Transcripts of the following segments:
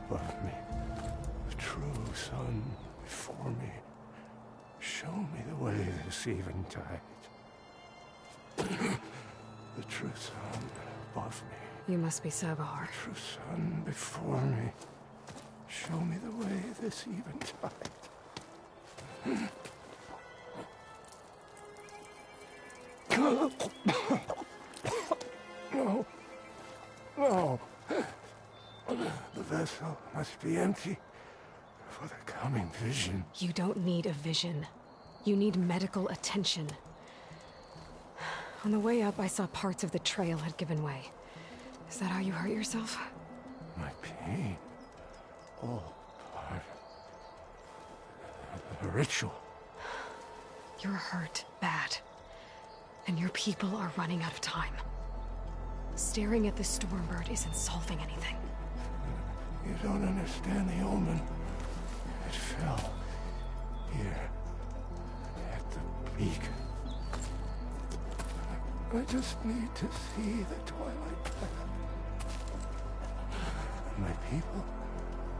above me, the true sun before me. Show me the way this eventide. The true sun above me. You must be Sabahar. The true sun before me. Show me the way this eventide. No. No. The vessel must be empty for the coming vision. You don't need a vision. You need medical attention. On the way up, I saw parts of the trail had given way. Is that how you hurt yourself? My pain. All part of the ritual. You're hurt bad. And your people are running out of time. Staring at the Stormbird isn't solving anything. You don't understand the omen. It fell here at the beacon. I just need to see the twilight path. My people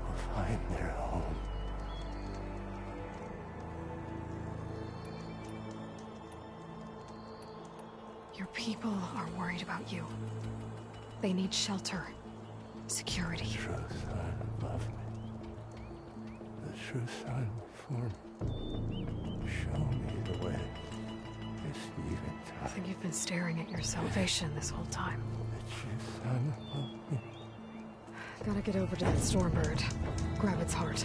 will find their home. Your people are worried about you. They need shelter, security. The true sun above me. The true sun before me. Show me the way. This eventide. I think you've been staring at your salvation this whole time. The true sun above me. Gotta get over to that Stormbird. Grab its heart.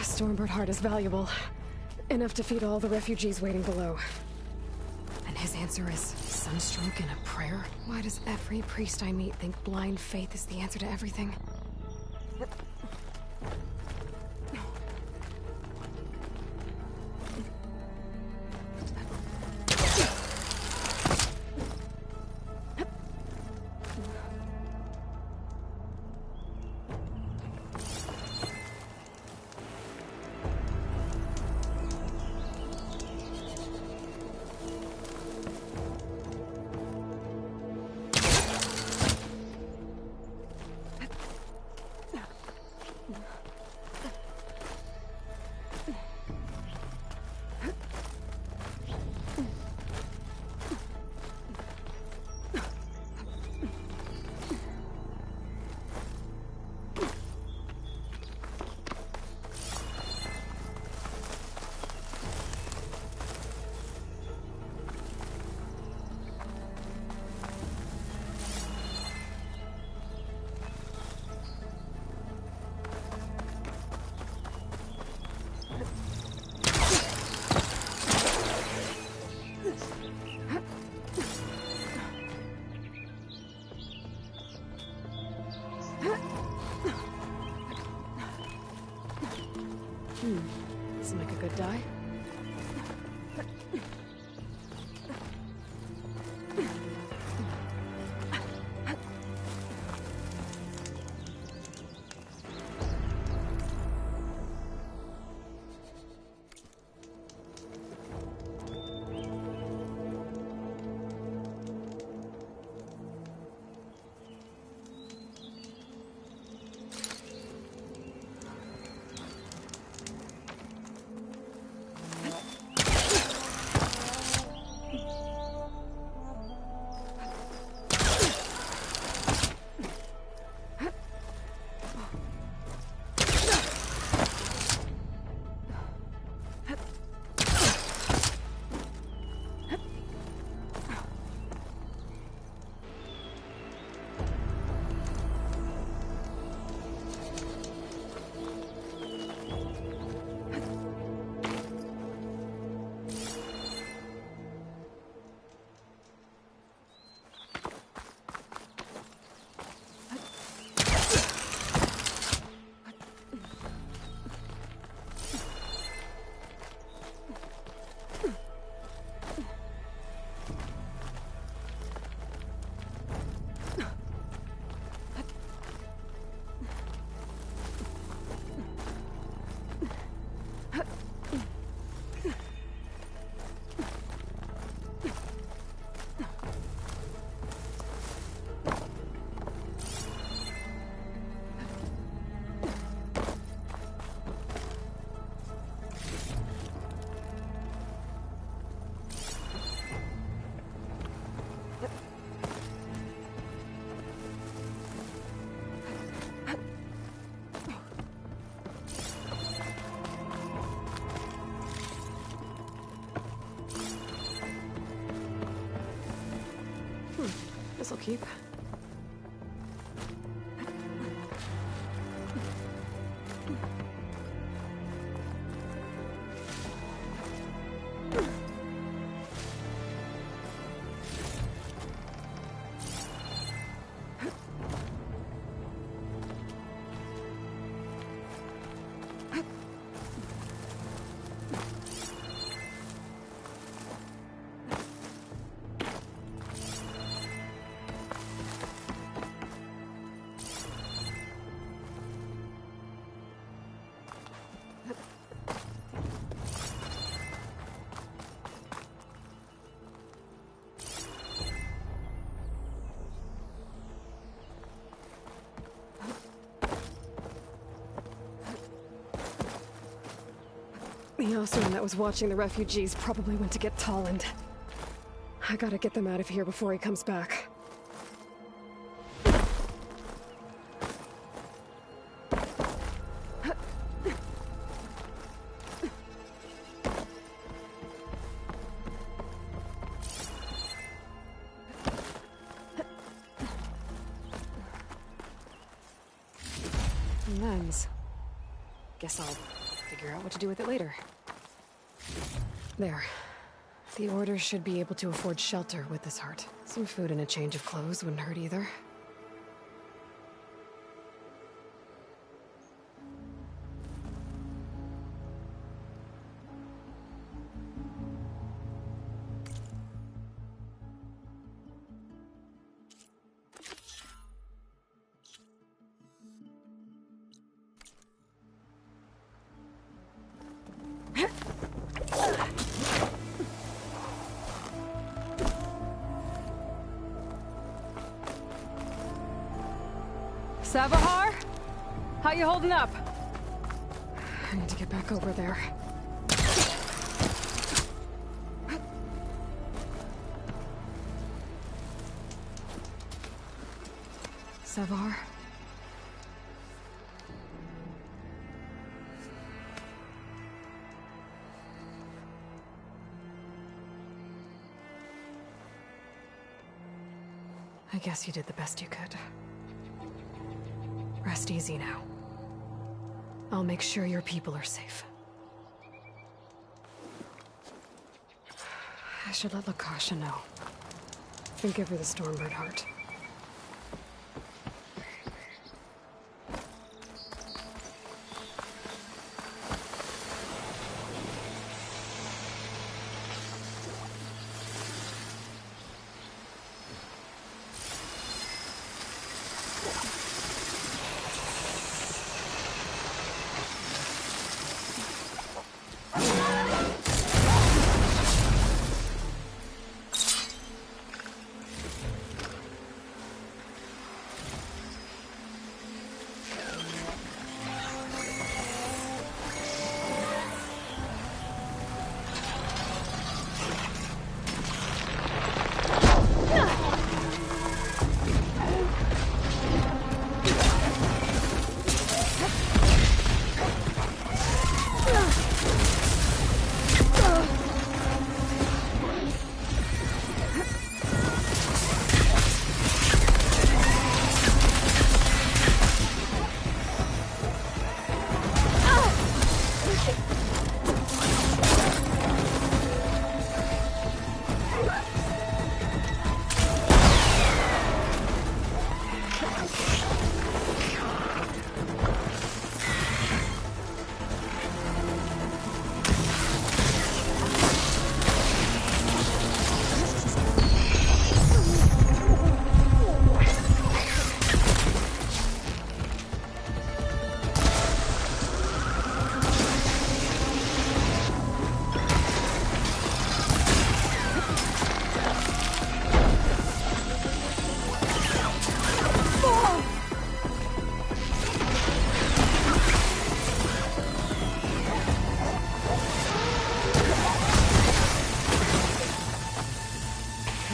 Stormbird heart is valuable. Enough to feed all the refugees waiting below. And his answer is sunstroke and a prayer? Why does every priest I meet think blind faith is the answer to everything? Doesn't make a good die. This'll keep. The Oseram that was watching the refugees probably went to get Tolland. I gotta get them out of here before he comes back. Lens. Guess I'll figure out what to do with it later. There. The Order should be able to afford shelter with this heart. Some food and a change of clothes wouldn't hurt either. Savahar? How you holding up? I need to get back over there. Savahar? I guess you did the best you could. Rest easy now. I'll make sure your people are safe. I should let Lakasha know. And give her the Stormbird heart.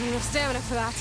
Enough stamina for that.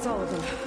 That's all of them.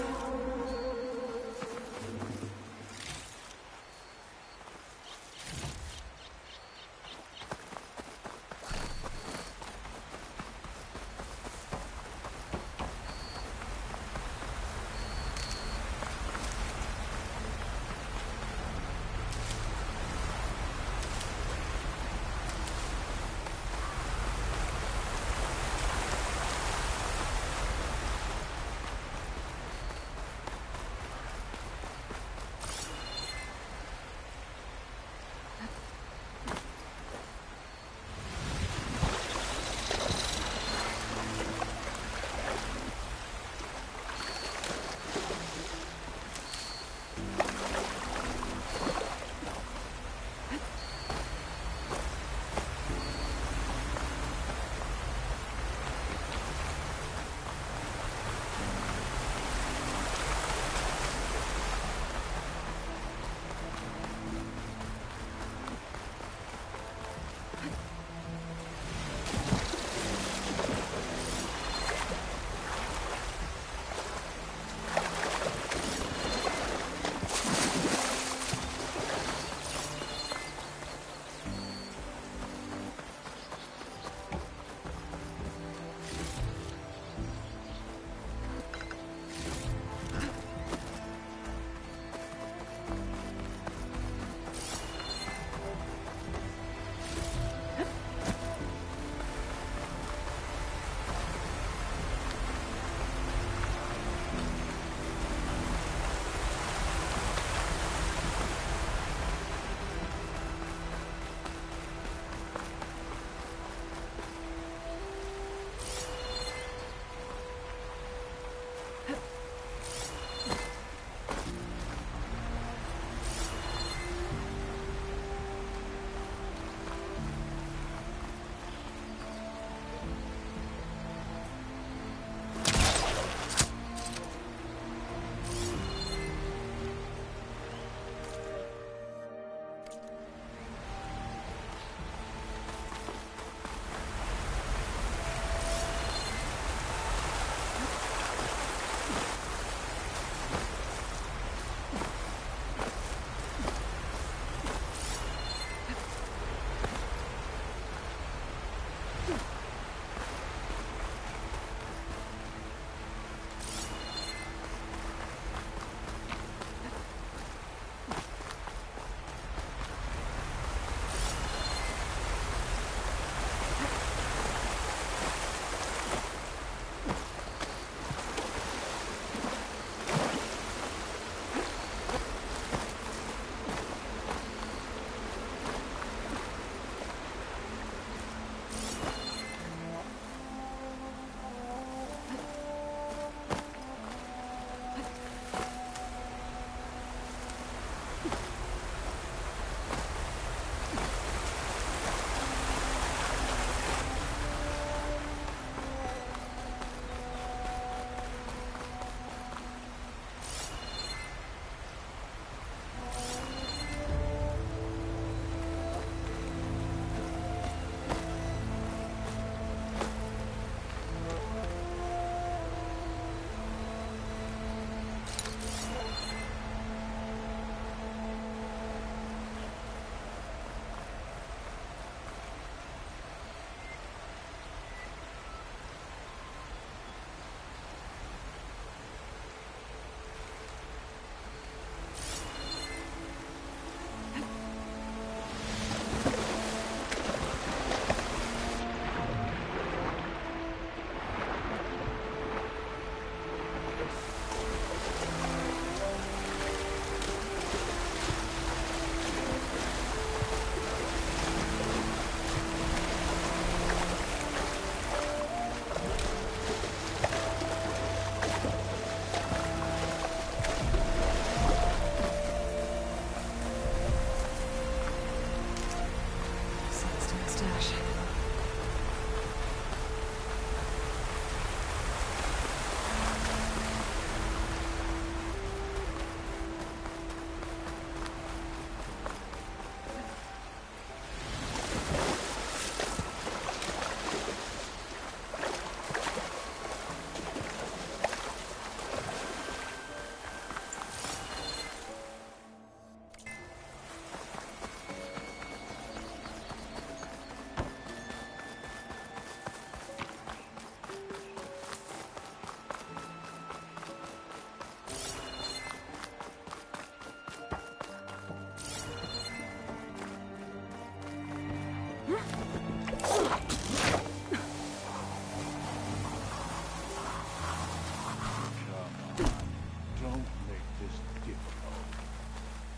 Don't make this difficult.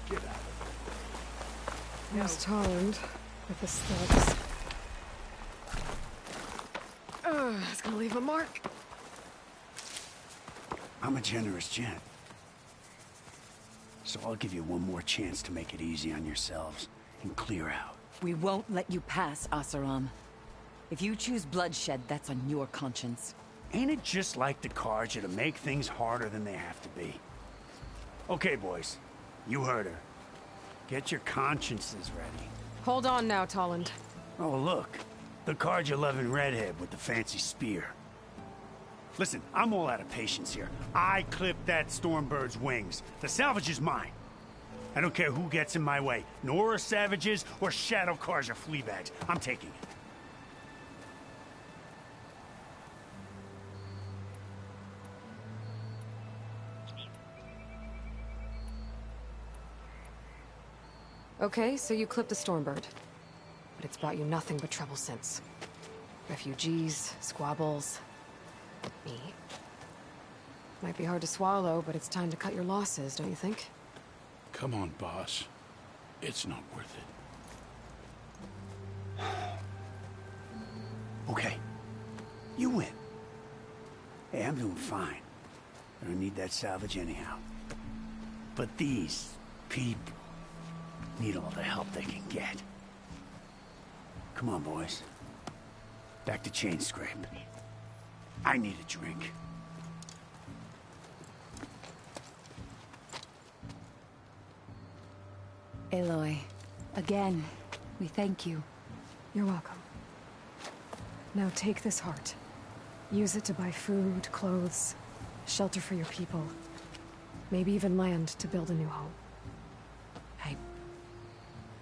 Get out of There's Tolland with the studs. It's gonna leave a mark. I'm a generous gent. So I'll give you one more chance to make it easy on yourselves and clear out. We won't let you pass, Asaram. If you choose bloodshed, that's on your conscience. Ain't it just like the Carja to make things harder than they have to be? Okay, boys. You heard her. Get your consciences ready. Hold on now, Tolland. Oh, look. The Carja-loving redhead with the fancy spear. Listen, I'm all out of patience here. I clipped that Stormbird's wings. The salvage is mine. I don't care who gets in my way. Nora savages or Shadow Carja fleabags. I'm taking it. Okay, so you clipped the Stormbird. But it's brought you nothing but trouble since. Refugees, squabbles, me. Might be hard to swallow, but it's time to cut your losses, don't you think? Come on, boss. It's not worth it. Okay. You win. Hey, I'm doing fine. I don't need that salvage anyhow. But these people need all the help they can get. Come on, boys. Back to chain scrape. I need a drink. Aloy, again, we thank you. You're welcome. Now take this heart. Use it to buy food, clothes, shelter for your people. Maybe even land to build a new home.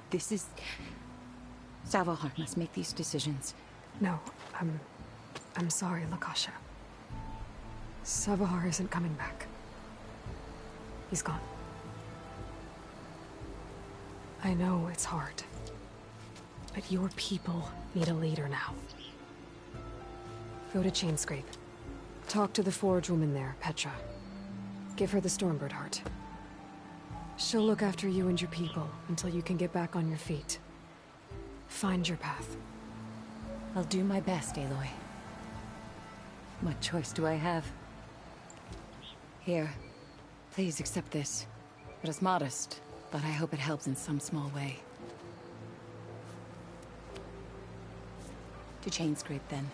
This is... Savahar must make these decisions. No, I'm sorry, Lakasha. Savahar isn't coming back. He's gone. I know it's hard. But your people need a leader now. Go to Chainscrape. Talk to the forge woman there, Petra. Give her the Stormbird heart. She'll look after you and your people until you can get back on your feet. Find your path. I'll do my best, Aloy. What choice do I have? Here, please accept this. It is modest, but I hope it helps in some small way. To Chainscrape, then.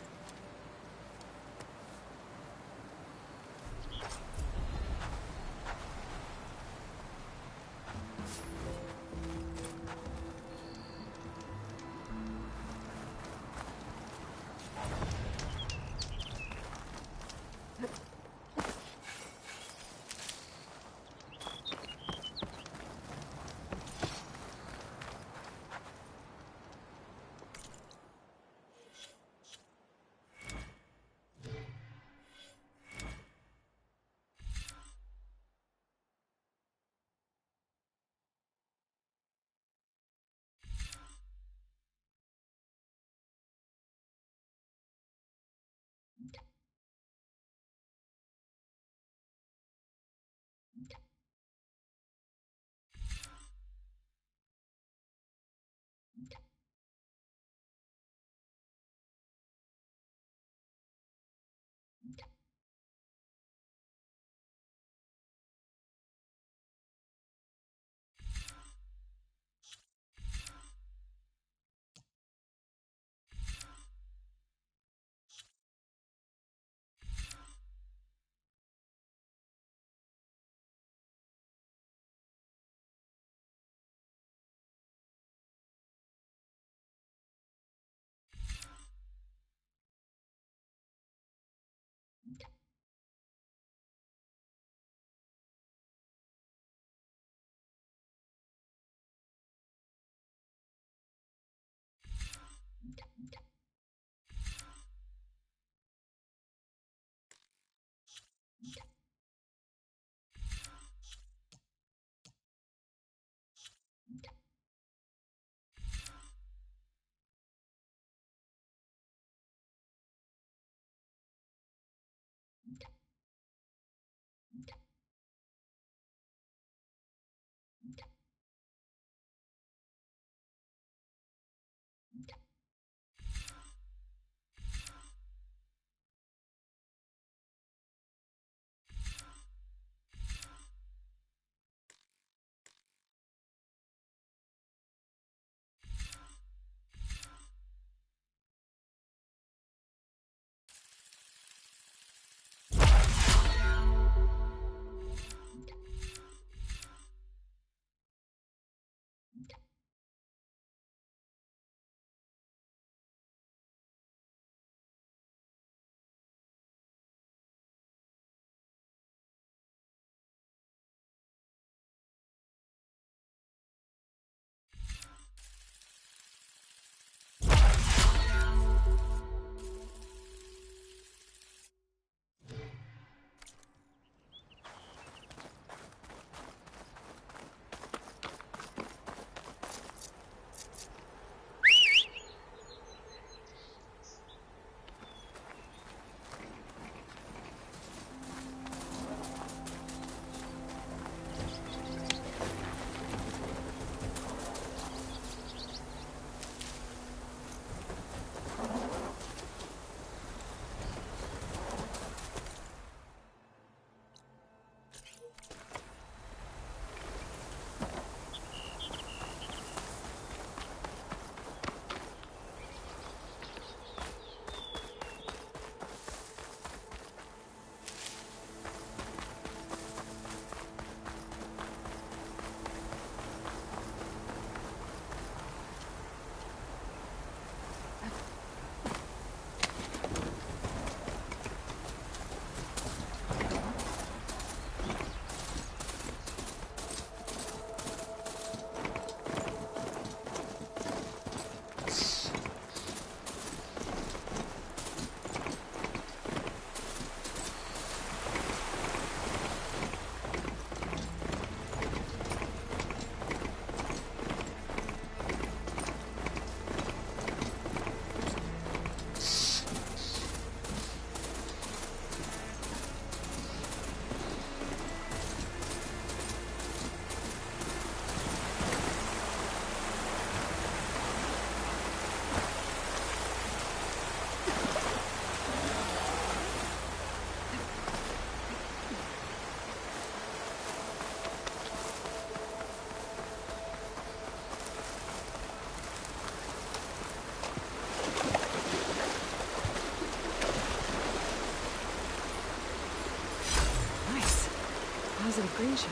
positive green shell.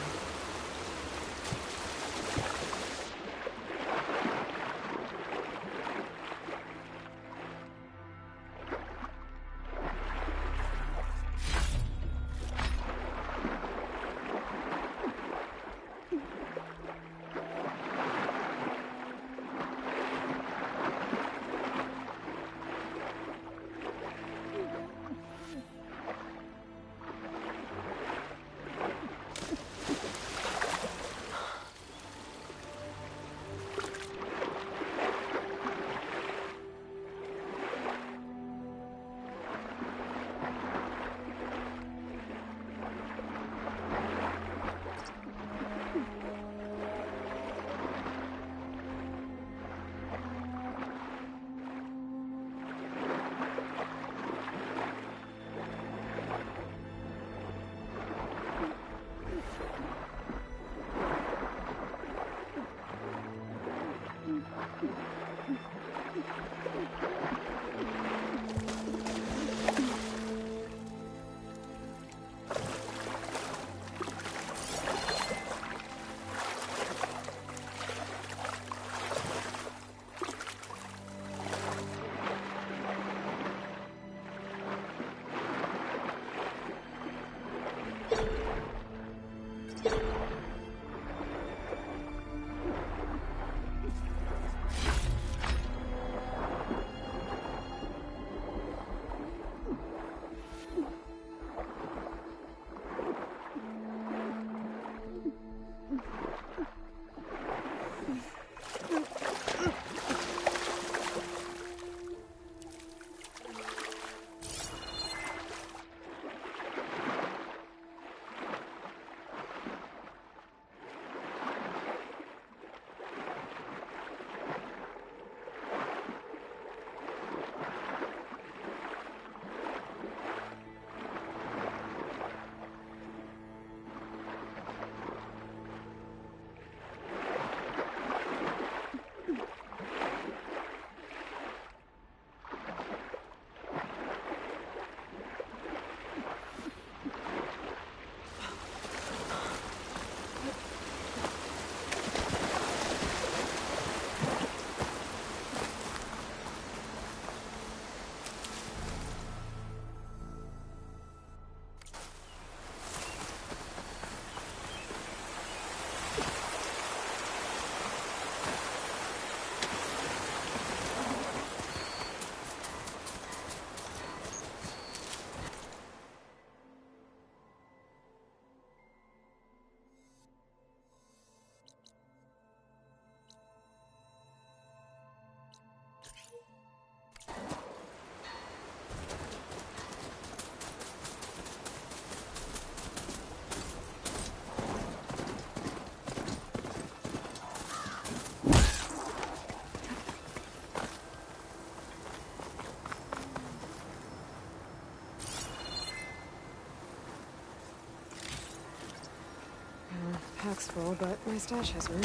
Pack's full, but my stash has room.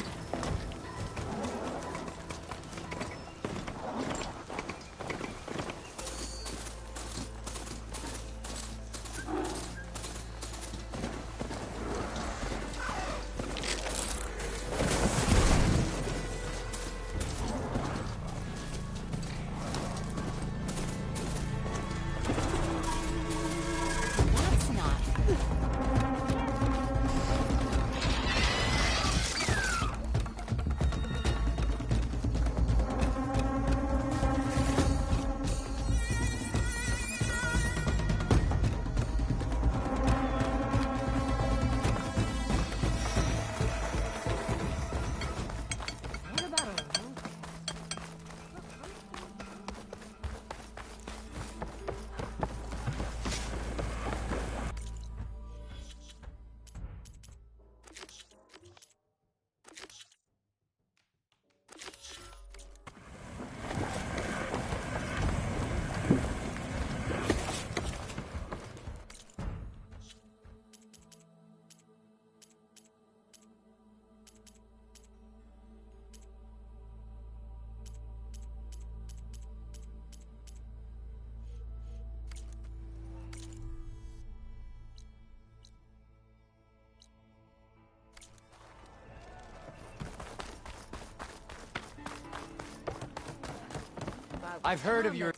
I've heard of your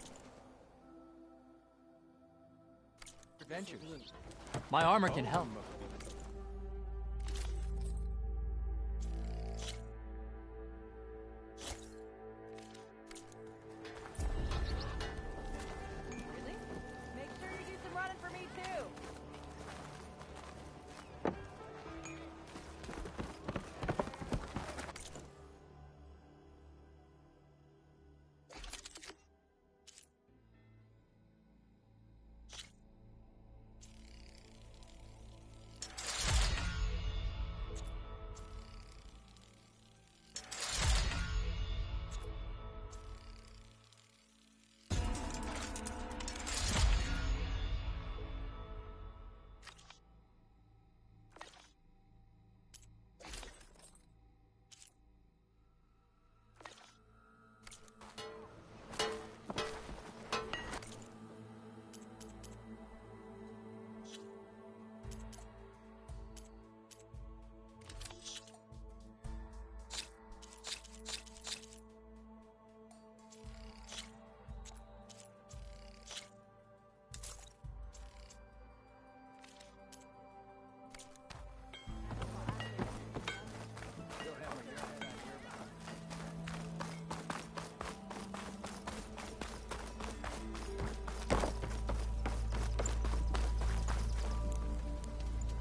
adventures. My armor can help. Really? Make sure you do some running for me too.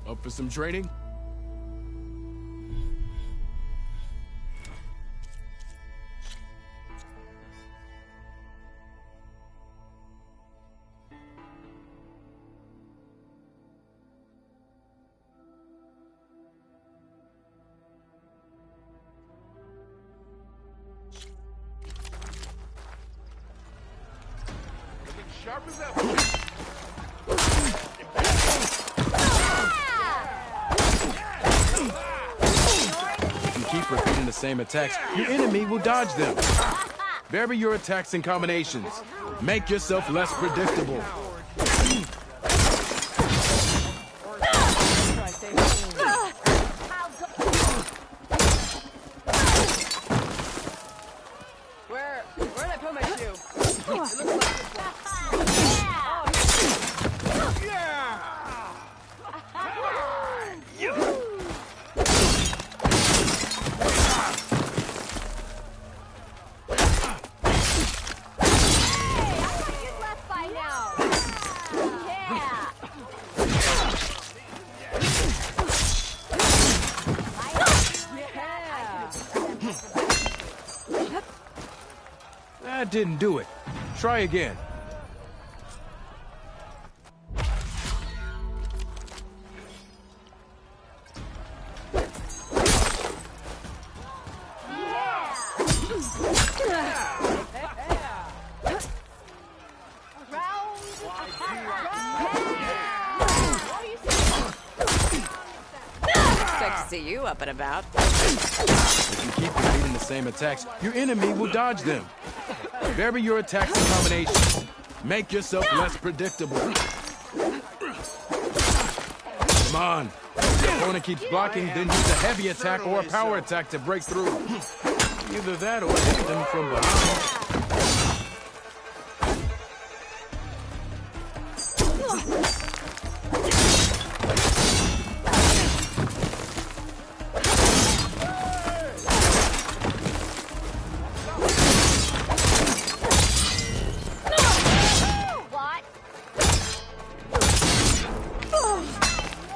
Up for some training? Looking sharp as ever. Keep repeating the same attacks, your enemy will dodge them. Vary your attacks and combinations. Make yourself less predictable. Where'd I put my shoe? It looks like That didn't do it. Try again. expect to see you up and about. If you keep repeating the same attacks, your enemy will dodge them. Vary your attacks and combinations. Make yourself less predictable. Come on. If your opponent keeps blocking, then use a heavy attack or a power attack to break through. Either that or hit them from behind.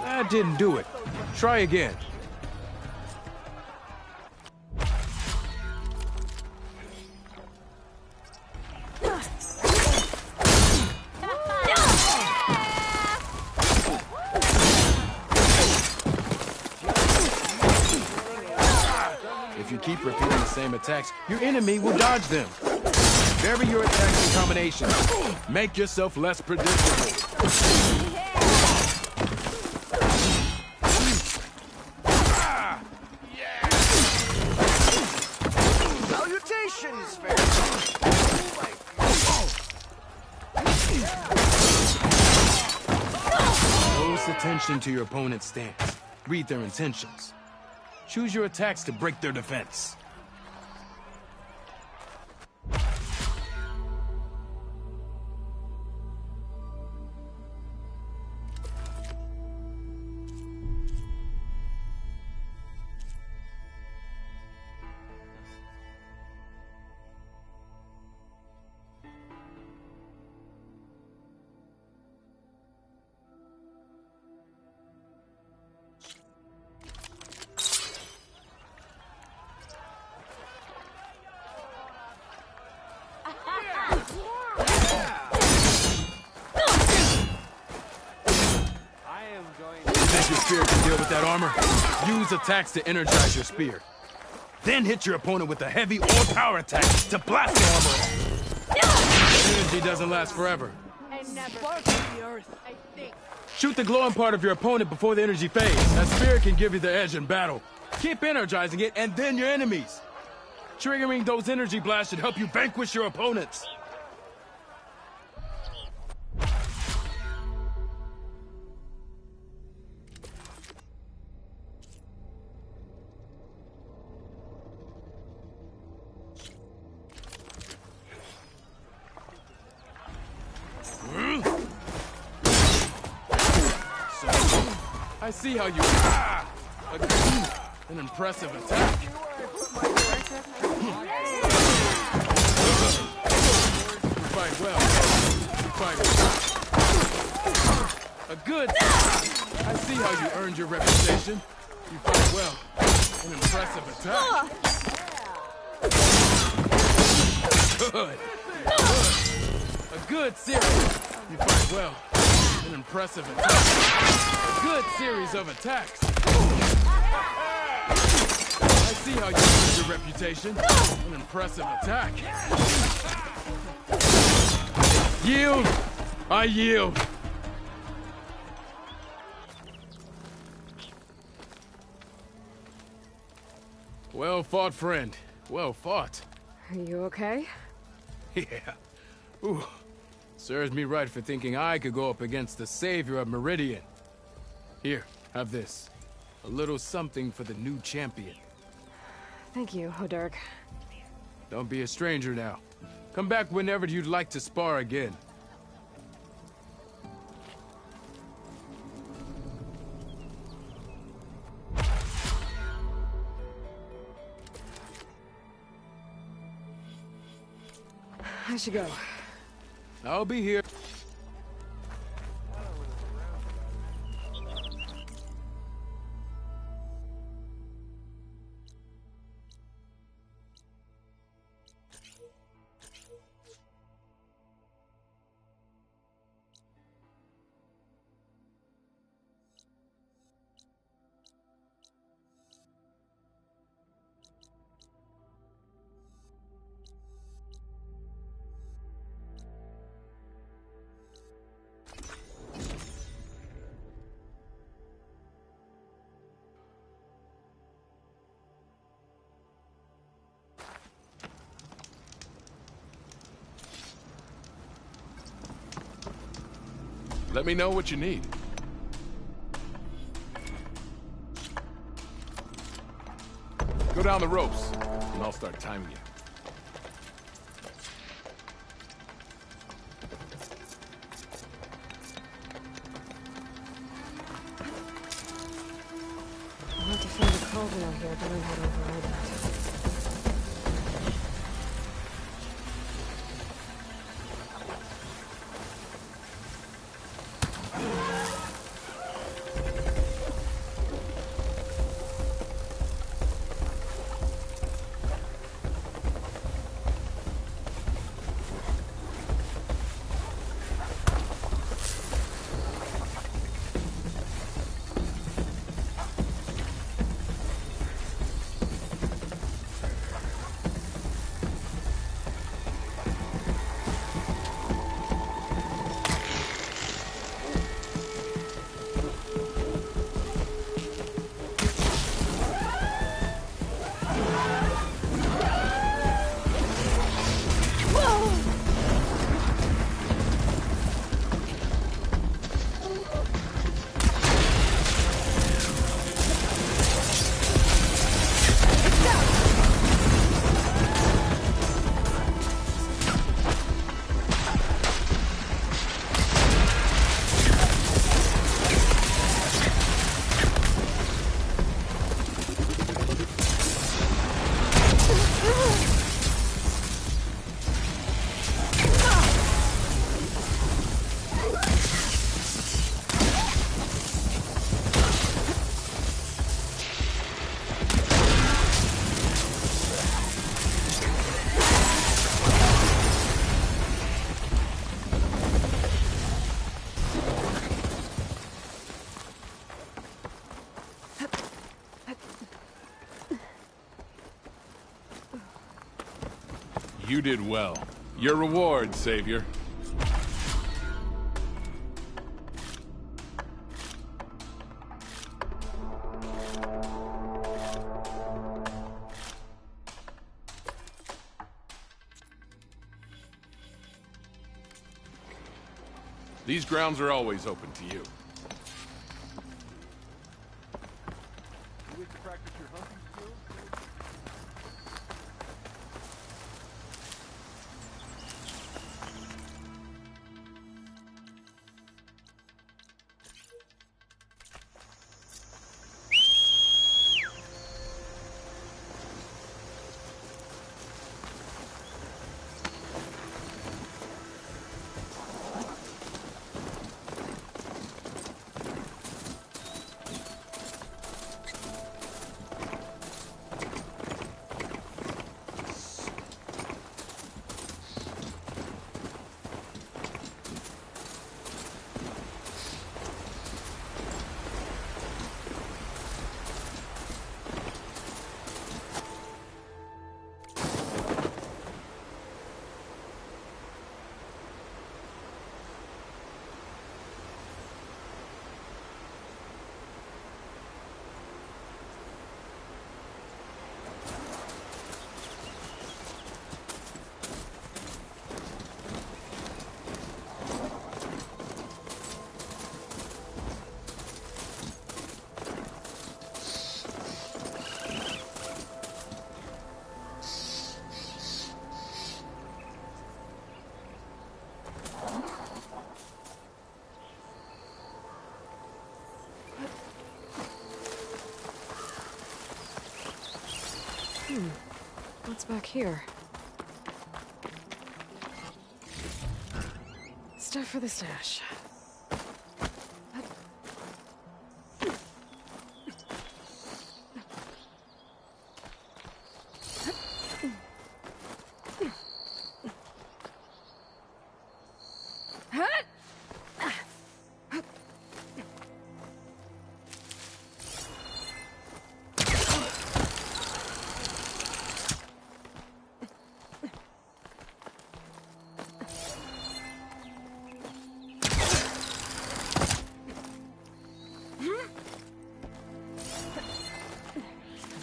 That didn't do it. Try again. If you keep repeating the same attacks, your enemy will dodge them. Vary your attacks and combinations. Make yourself less predictable. Salutations, fair. Close attention to your opponent's stance. Read their intentions. Choose your attacks to break their defense. spear can deal with that armor. Use attacks to energize your spear. Then hit your opponent with a heavy or power attack to blast the armor off. Energy doesn't last forever. Shoot the glowing part of your opponent before the energy fades. That spear can give you the edge in battle. Keep energizing it, and then your enemies. Triggering those energy blasts should help you vanquish your opponents. I see how you... An impressive attack. You fight well. You fight well. A good... I see how you earned your reputation. You fight well. An impressive attack. Good. A good series. You fight well. An impressive attack. A good series of attacks. I see how you use your reputation. An impressive attack. Yield! I yield! Well fought, friend. Well fought. Are you okay? Yeah. Ooh. Serves me right for thinking I could go up against the savior of Meridian. Here, have this. A little something for the new champion. Thank you, Hodurg. Don't be a stranger now. Come back whenever you'd like to spar again. I should go. I'll be here. Let me know what you need. Go down the ropes, and I'll start timing you. I'll have to find a cauldron out here to learn how to override that. You did well. Your reward, Savior. These grounds are always open to you. You wish to practice your hunting skills? What's back here? Stuff for the stash.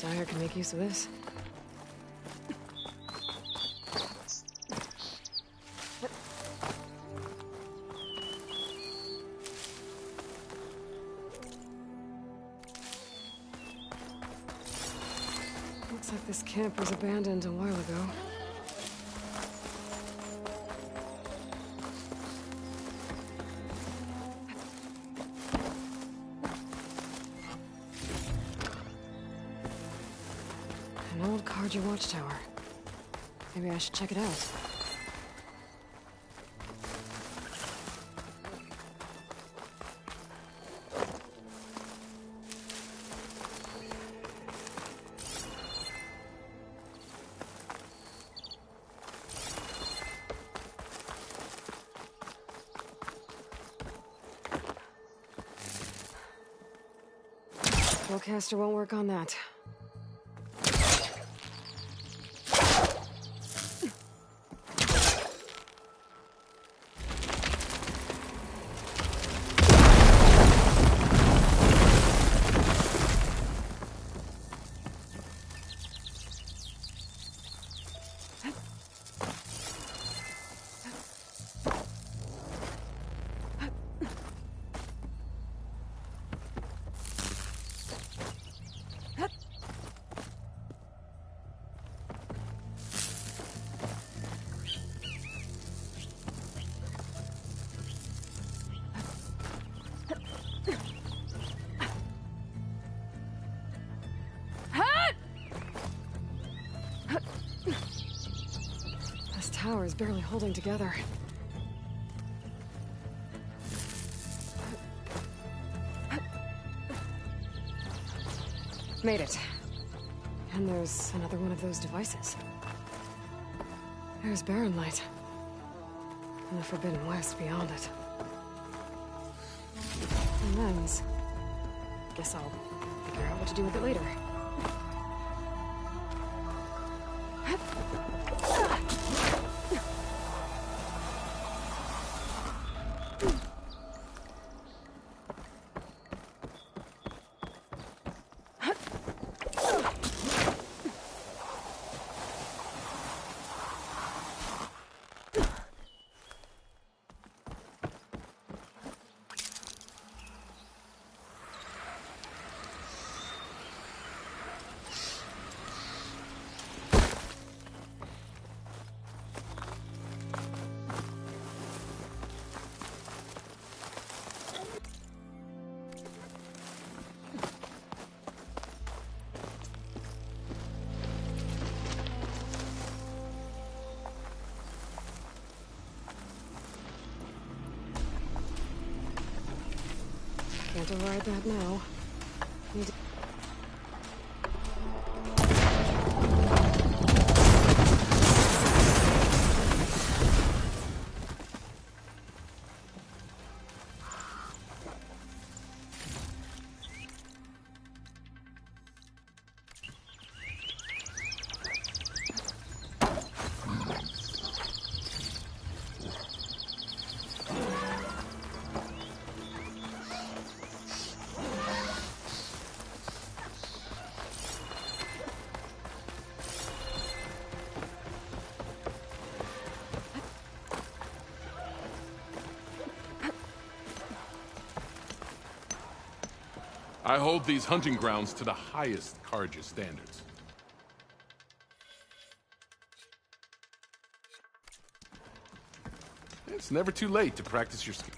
Dyer can make use of this. Looks like this camp was abandoned a while ago. An old Carja watchtower. Maybe I should check it out. Spellcaster won't work on that. This tower is barely holding together. Made it. And there's another one of those devices. There's Barren Light. And the Forbidden West beyond it. And lens. Guess I'll figure out what to do with it later. to ride that now. Need to... I hold these hunting grounds to the highest Carja standards. It's never too late to practice your skills.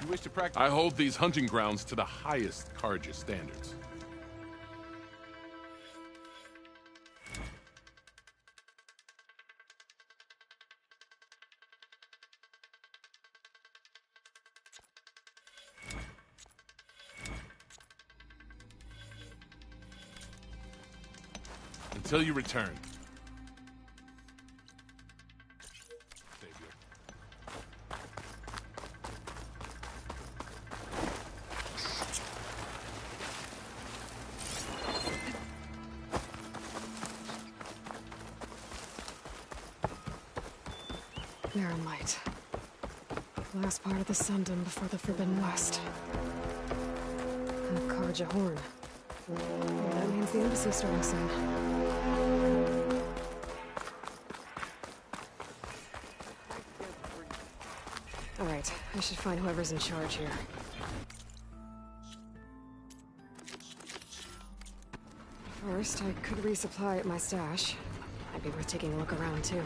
You wish to practice? I hold these hunting grounds to the highest Carja standards. Until you return. Baron Light. Last part of the Sundom before the Forbidden West. And the Carja Horn. Well, that means the embassy's starting soon. Alright, I should find whoever's in charge here. First, I could resupply at my stash. Might be worth taking a look around, too.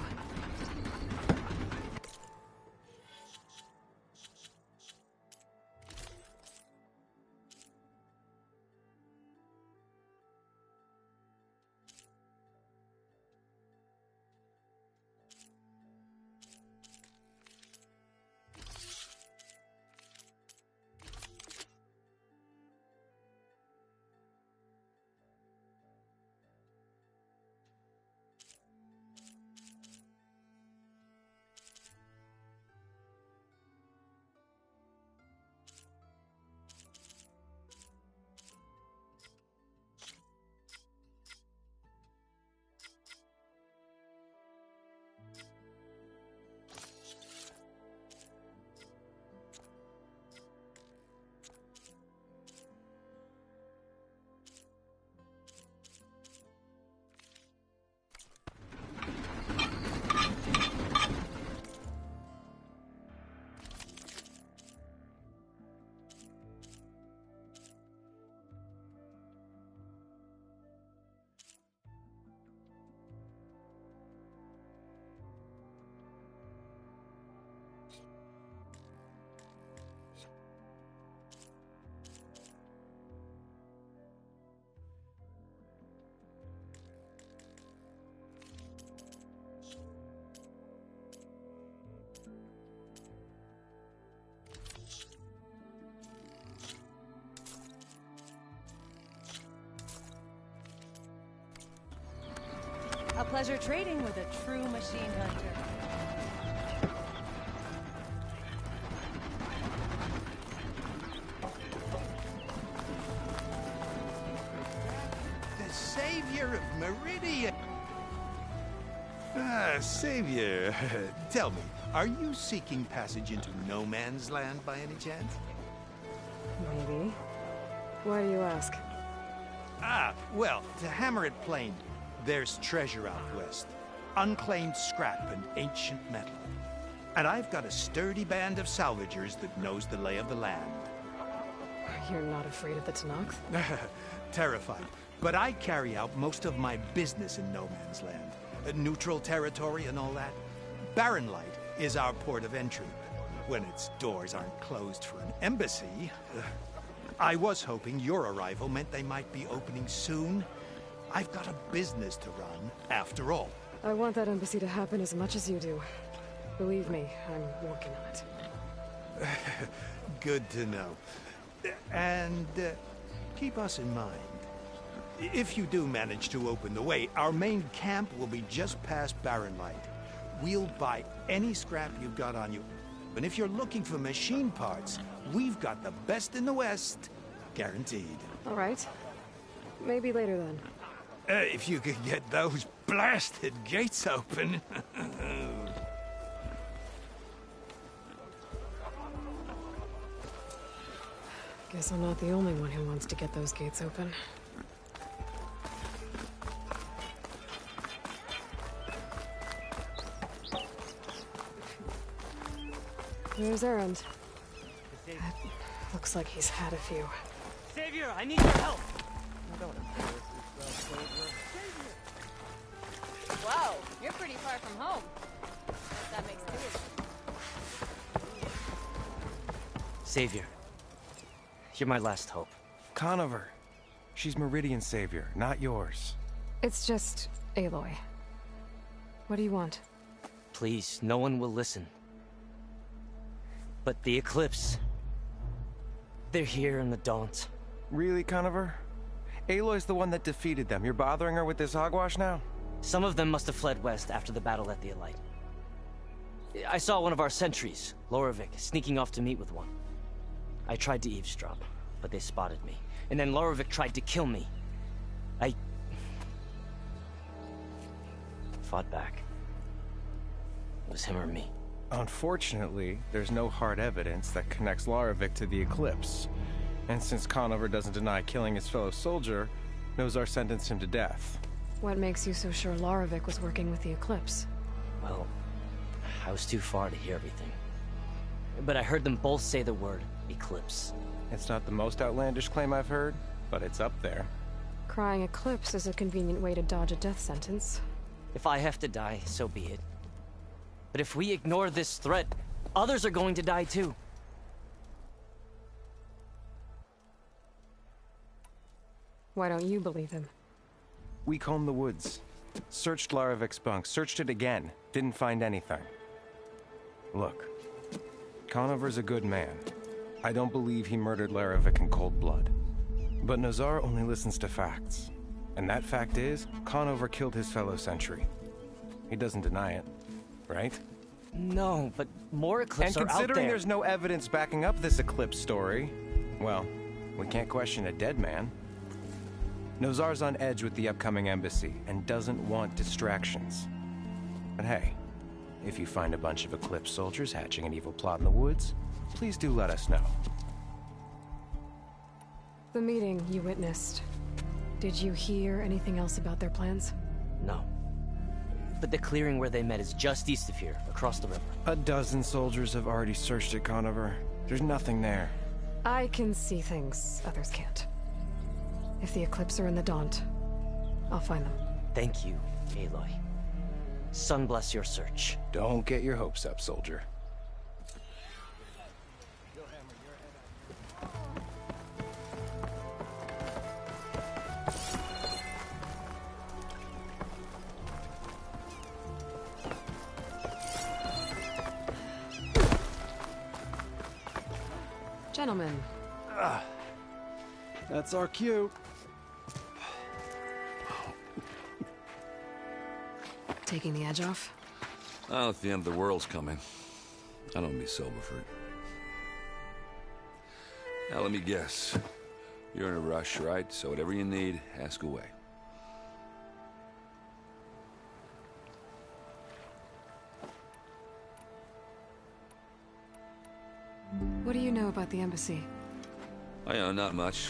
A pleasure trading with a true machine hunter. The savior of Meridian. Ah, Savior. Tell me, are you seeking passage into no man's land by any chance? Maybe. Why do you ask? Ah, well, to hammer it plain, there's treasure out west. Unclaimed scrap and ancient metal. And I've got a sturdy band of salvagers that knows the lay of the land. You're not afraid of the Tenakth? Terrified. But I carry out most of my business in no man's land. Neutral territory and all that. Barren Light is our port of entry. When its doors aren't closed for an embassy. I was hoping your arrival meant they might be opening soon. I've got a business to run, after all. I want that embassy to happen as much as you do. Believe me, I'm working on it. Good to know. And keep us in mind. If you do manage to open the way, our main camp will be just past Barren Light. We'll buy any scrap you've got on you. And if you're looking for machine parts, we've got the best in the West. Guaranteed. All right. Maybe later then. If you could get those blasted gates open. Guess I'm not the only one who wants to get those gates open. There's Erend. Looks like he's had a few. Savior, I need your help! Wow, you're pretty far from home. That makes two of you. Savior, you're my last hope. Conover. She's Meridian's savior, not yours. It's just Aloy. What do you want? Please, no one will listen. But the Eclipse... they're here in the Daunt. Really, Conover? Aloy's the one that defeated them. You're bothering her with this hogwash now? Some of them must have fled west after the battle at the Elite. I saw one of our sentries, Lorevic, sneaking off to meet with one. I tried to eavesdrop, but they spotted me. And then Lorevic tried to kill me. I... fought back. It was him or me. Unfortunately, there's no hard evidence that connects Lorevic to the Eclipse. And since Conover doesn't deny killing his fellow soldier, Nozar sentenced him to death. What makes you so sure Lorevic was working with the Eclipse? Well, I was too far to hear everything. But I heard them both say the word Eclipse. It's not the most outlandish claim I've heard, but it's up there. Crying Eclipse is a convenient way to dodge a death sentence. If I have to die, so be it. But if we ignore this threat, others are going to die too. Why don't you believe him? We combed the woods. Searched Larevic's bunk, searched it again. Didn't find anything. Look, Conover's a good man. I don't believe he murdered Larevic in cold blood. But Nozar only listens to facts. And that fact is, Conover killed his fellow sentry. He doesn't deny it, right? No, but more Eclipse are out there. And considering there's no evidence backing up this Eclipse story, well, we can't question a dead man. Nozar's on edge with the upcoming embassy and doesn't want distractions. But hey, if you find a bunch of Eclipse soldiers hatching an evil plot in the woods, please do let us know. The meeting you witnessed. Did you hear anything else about their plans? No. But the clearing where they met is just east of here, across the river. A dozen soldiers have already searched it, Conover. There's nothing there. I can see things others can't. If the Eclipse are in the Daunt, I'll find them. Thank you, Aloy. Sun bless your search. Don't get your hopes up, soldier. Gentlemen. That's our cue. Taking the edge off? Well, if the end of the world's coming, I don't be sober for it. Now, let me guess. You're in a rush, right? So whatever you need, ask away. What do you know about the embassy? I know not much.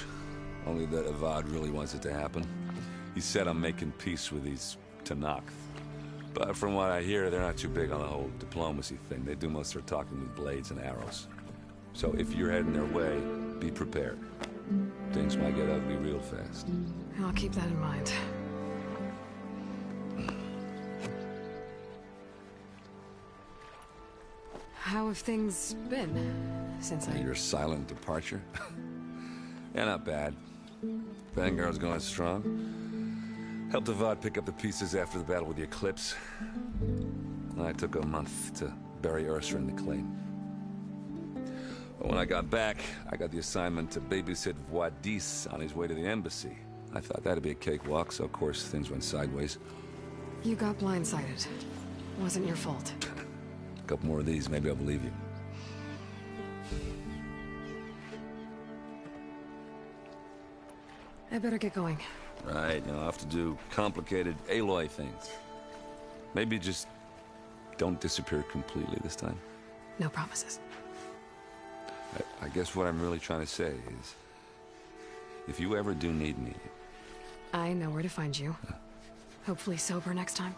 Only that Avad really wants it to happen. He said I'm making peace with these Tanakh. But from what I hear, they're not too big on the whole diplomacy thing. They do most of their talking with blades and arrows. So if you're heading their way, be prepared. Things might get ugly real fast. I'll keep that in mind. How have things been since Your silent departure? Yeah, not bad. Vanguard's going strong. Helped Avad pick up the pieces after the battle with the Eclipse. I took a month to bury Ursa in the claim. But when I got back, I got the assignment to babysit Voidis on his way to the embassy. I thought that'd be a cakewalk, so of course things went sideways. You got blindsided. Wasn't your fault. A couple more of these, maybe I'll believe you. I better get going. Right, I'll have to do complicated Aloy things. Maybe just don't disappear completely this time. No promises. I guess what I'm really trying to say is, if you ever do need me... I know where to find you. Hopefully sober next time.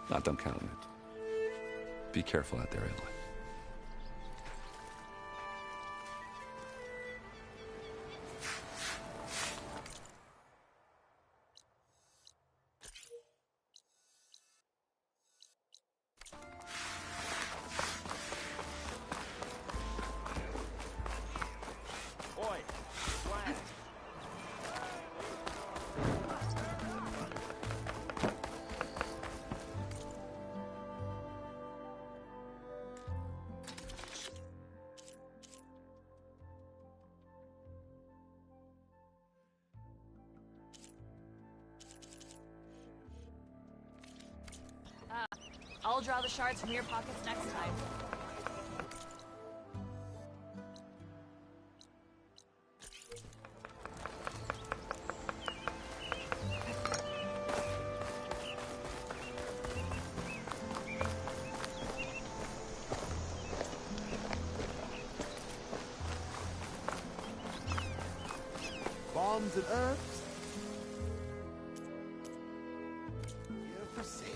Don't count on it. Be careful out there, Aloy. I'll draw the shards from your pockets next time. Bombs and herbs? Here for sale.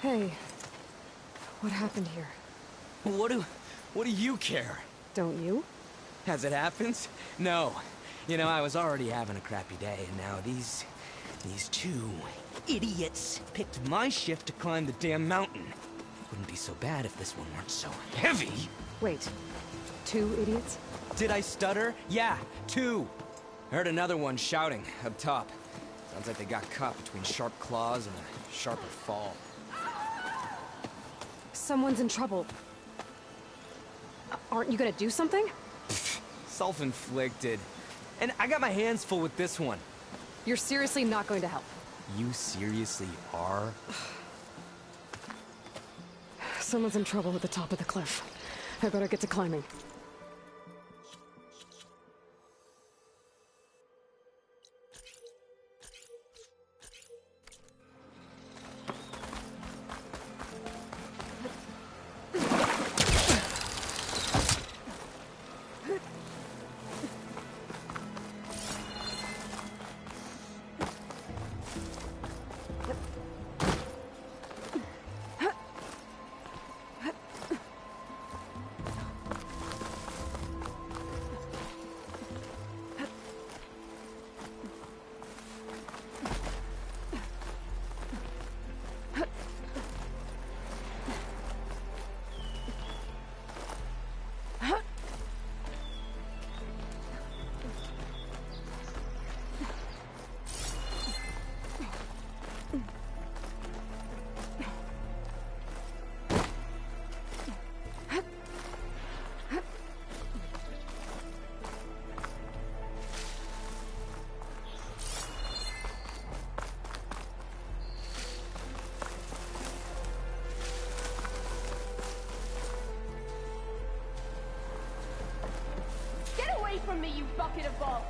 Hey. What happened here? What do you care? Don't you? As it happens? No. I was already having a crappy day, and now these two idiots picked my shift to climb the damn mountain. Wouldn't be so bad if this one weren't so heavy. Wait. 2 idiots? Did I stutter? Yeah, 2. I heard another one shouting up top. Sounds like they got caught between sharp claws and a sharper fall. Someone's in trouble. Aren't you gonna do something? Self-inflicted. And I got my hands full with this one. You're seriously not going to help? You seriously are? Someone's in trouble at the top of the cliff. I better get to climbing. From me, you bucket of balls!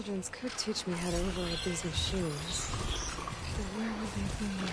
cauldrons could teach me how to override these machines. But where would they be?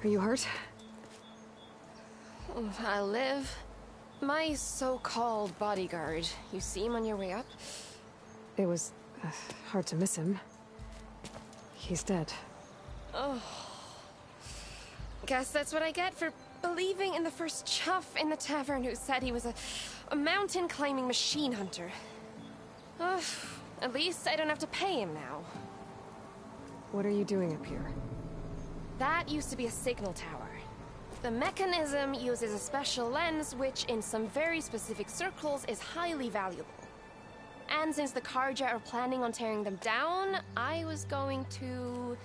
Are you hurt? I'll live. My so-called bodyguard. You see him on your way up? It was hard to miss him. He's dead. Oh. Guess that's what I get for believing in the first chuff in the tavern who said he was a mountain-climbing machine hunter. At least I don't have to pay him now. What are you doing up here? That used to be a signal tower. The mechanism uses a special lens which, in some very specific circles, is highly valuable. And since the Karja are planning on tearing them down, I was going to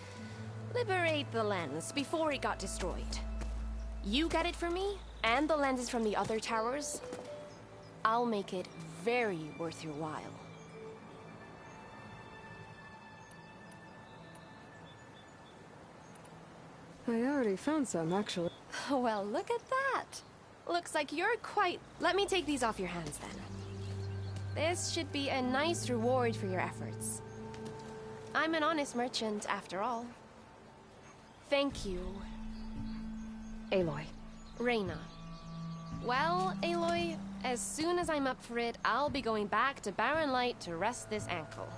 liberate the lens before it got destroyed. You get it for me, and the lenses from the other towers. I'll make it very worth your while. I already found some, actually. Well, look at that. Looks like you're quite... Let me take these off your hands, then. This should be a nice reward for your efforts. I'm an honest merchant, after all. Thank you. Aloy. Reyna. Well, Aloy, as soon as I'm up for it, I'll be going back to Barren Light to rest this ankle.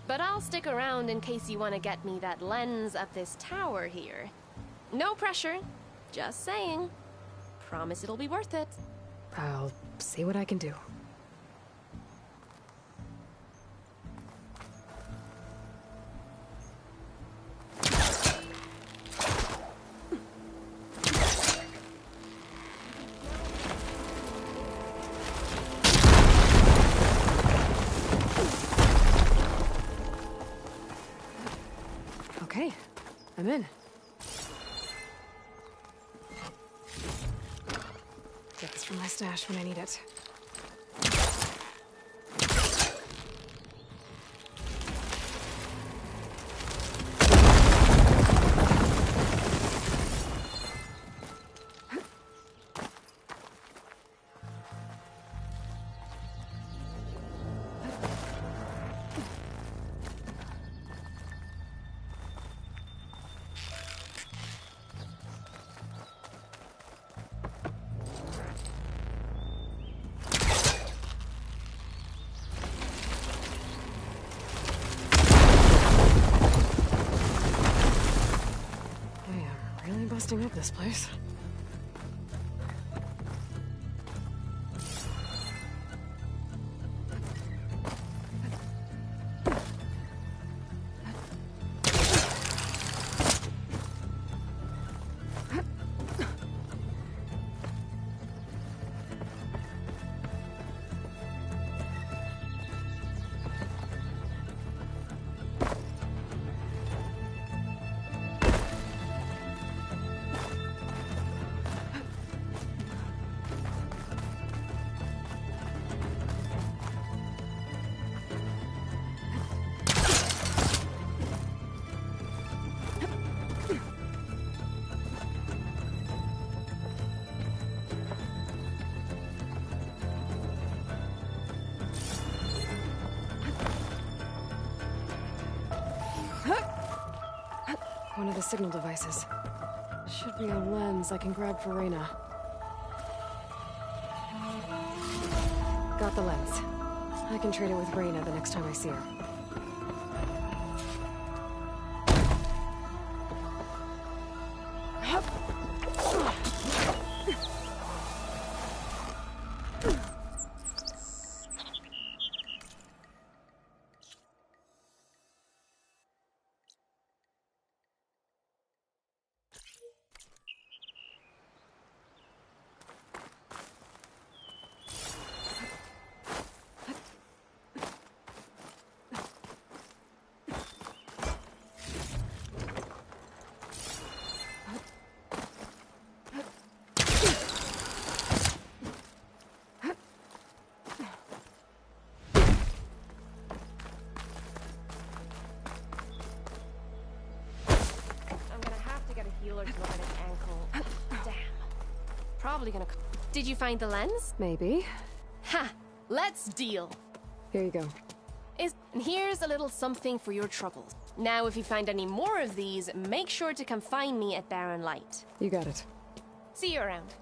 But I'll stick around in case you want to get me that lens up this tower here. No pressure. Just saying. Promise it'll be worth it. I'll see what I can do. Okay, I'm in. Get this from my stash when I need it. Busting up this place. One of the signal devices. Should be a lens I can grab for Reyna. Got the lens. I can trade it with Reyna the next time I see her. Healer to look at his ankle. Damn. Probably gonna. Did you find the lens? Maybe. Ha! Let's deal. Here you go. And here's a little something for your troubles. Now, if you find any more of these, make sure to come find me at Barren Light. You got it. See you around.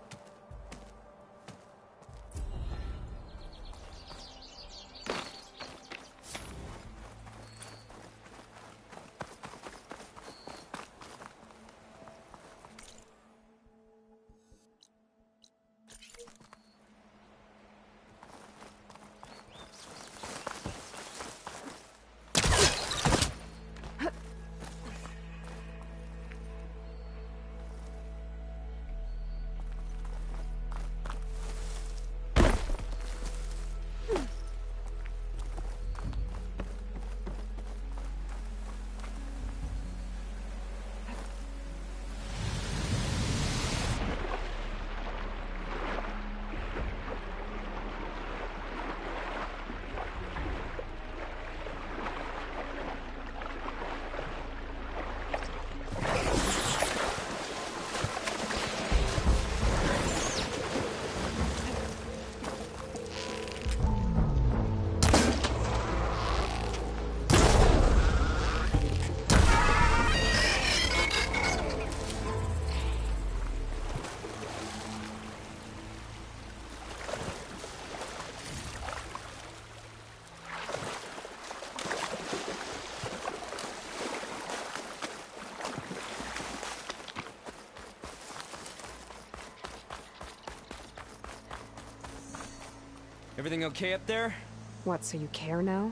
Everything okay up there? What, so you care now?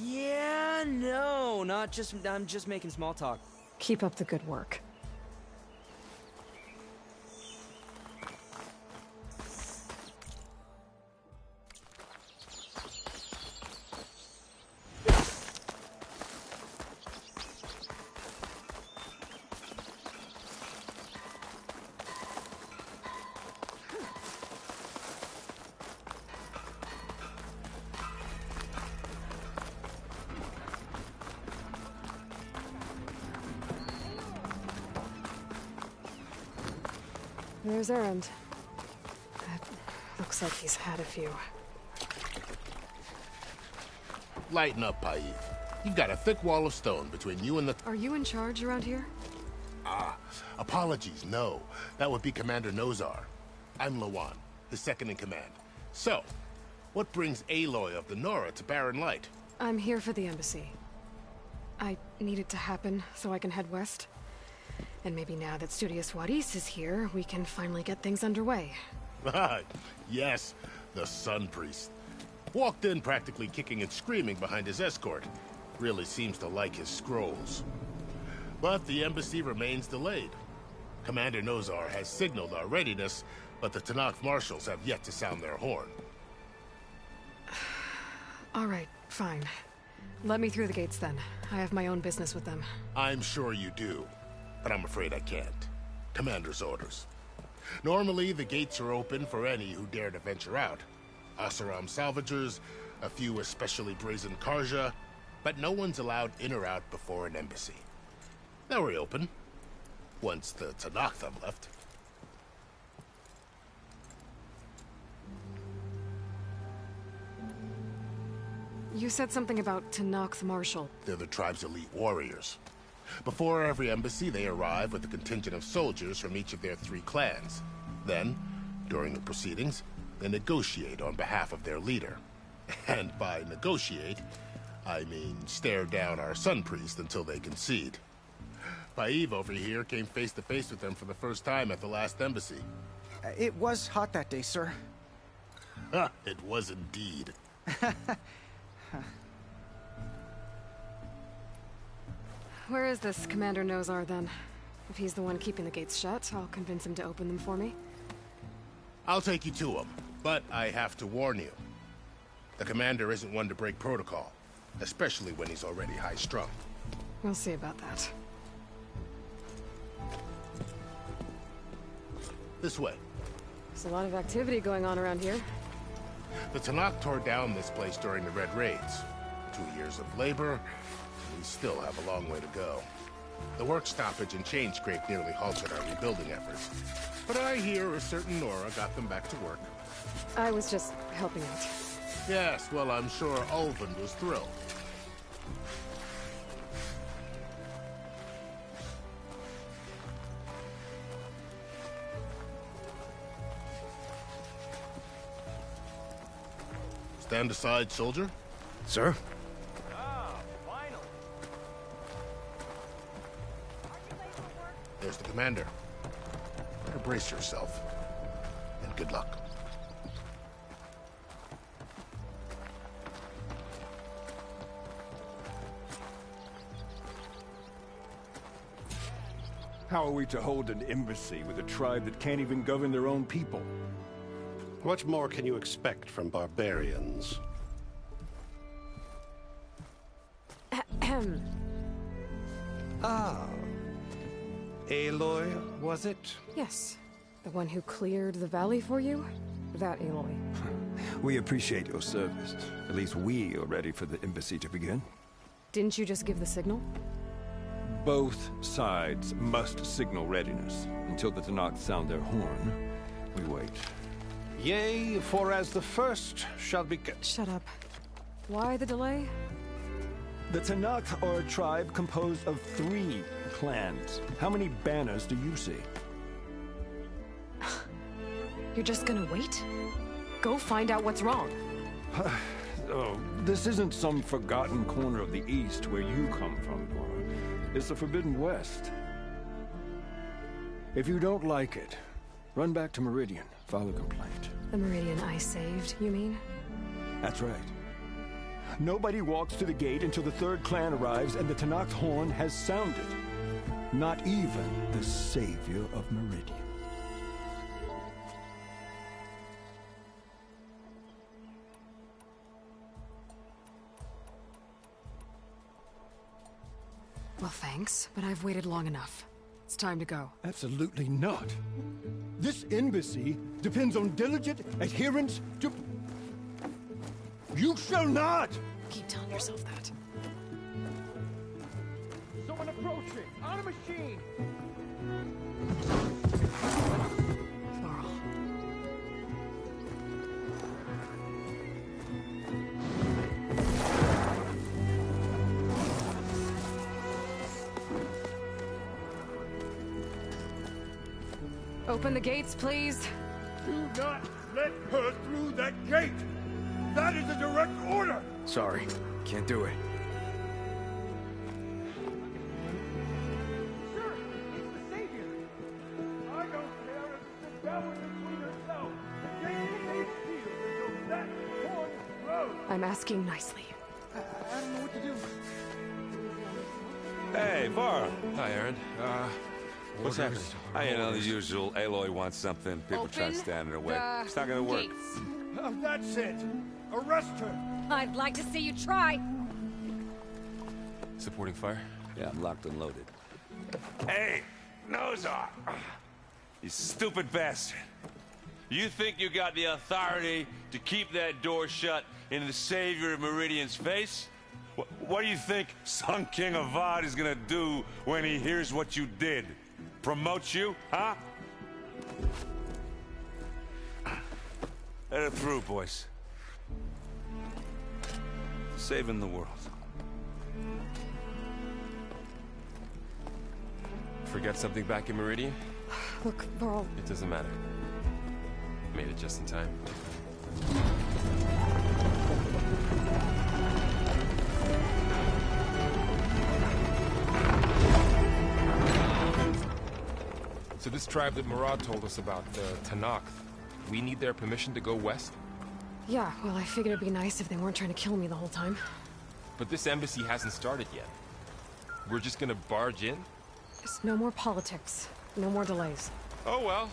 Yeah, no, I'm just making small talk. Keep up the good work. There's Erend. Looks like he's had a few. Lighten up, Paif. You've got a thick wall of stone between you and the... Are you in charge around here? Apologies, no. That would be Commander Nozar. I'm Lawan, his second-in-command. So, what brings Aloy of the Nora to Barren Light? I'm here for the embassy. I need it to happen so I can head west. And maybe now that Studious Wadis is here, we can finally get things underway. Yes, the Sun Priest. Walked in practically kicking and screaming behind his escort. Really seems to like his scrolls. But the embassy remains delayed. Commander Nozar has signaled our readiness, but the Tanakh marshals have yet to sound their horn. All right, fine. Let me through the gates then. I have my own business with them. I'm sure you do, but I'm afraid I can't. Commander's orders. Normally, the gates are open for any who dare to venture out. Asaram salvagers, a few especially brazen Karja, but no one's allowed in or out before an embassy. They'll reopen, once the Tanakh have left. You said something about Tanakh Marshal. They're the tribe's elite warriors. Before every embassy, they arrive with a contingent of soldiers from each of their 3 clans. Then, during the proceedings, they negotiate on behalf of their leader. And by negotiate, I mean stare down our sun priest until they concede. Paeve over here came face to face with them for the first time at the last embassy. It was hot that day, sir. It was indeed. Where is this Commander Nozar, then? If he's the one keeping the gates shut, I'll convince him to open them for me. I'll take you to him, but I have to warn you. The commander isn't one to break protocol, especially when he's already high-strung. We'll see about that. This way. There's a lot of activity going on around here. The Tanakh tore down this place during the Red Raids. 2 years of labor, and we still have a long way to go. The work stoppage and chain scrape nearly halted our rebuilding efforts. But I hear a certain Nora got them back to work. I was just helping out. Yes, well, I'm sure Ulvund was thrilled. Stand aside, soldier. Sir? There's the commander. Better brace yourself. And good luck. How are we to hold an embassy with a tribe that can't even govern their own people? What more can you expect from barbarians? Ah. Aloy, was it? Yes. The one who cleared the valley for you? That Aloy. We appreciate your service. At least we are ready for the embassy to begin. Didn't you just give the signal? Both sides must signal readiness. Until the Tanakh sound their horn, we wait. Yea, for as the first shall be... Shut up. Why the delay? The Tanakh are a tribe composed of 3 clans. How many banners do you see? You're just gonna wait? Go find out what's wrong. Oh, this isn't some forgotten corner of the East where you come from, Nora. It's the Forbidden West. If you don't like it, run back to Meridian, file a complaint. The Meridian I saved, you mean? That's right. Nobody walks to the gate until the 3rd clan arrives and the Tanakh's horn has sounded. Not even the savior of Meridian. Well, thanks, but I've waited long enough. It's time to go. Absolutely not. This embassy depends on diligent adherence to... You shall not! Keep telling yourself that. Someone approaching! On a machine! Laurel. Open the gates, please. Do not let her through that gate! That is a direct order! Sorry, can't do it. Sir, it's the Savior! I don't care if it's the devil between herself. The gate is sealed until that horn blows! I'm asking nicely. I don't know what to do. Hey, Varl. Hi, Aaron. What's happening? You know, the usual. Aloy wants something. People try to stand in her way. It's not gonna work. That's it! Arrest her! I'd like to see you try. Supporting fire? Yeah, I'm locked and loaded. Hey, Nozar! You stupid bastard. You think you got the authority to keep that door shut in the savior of Meridian's face? What do you think Sun King Avad is gonna do when he hears what you did? Promote you, huh? Let it through, boys. saving the world. Forget something back in Meridian? Look, Varl. It doesn't matter. Made it just in time. So this tribe that Murad told us about, the Tanakh, we need their permission to go west? Yeah, well, I figured it'd be nice if they weren't trying to kill me the whole time. But this embassy hasn't started yet. We're just gonna barge in? Just no more politics. No more delays. Oh well.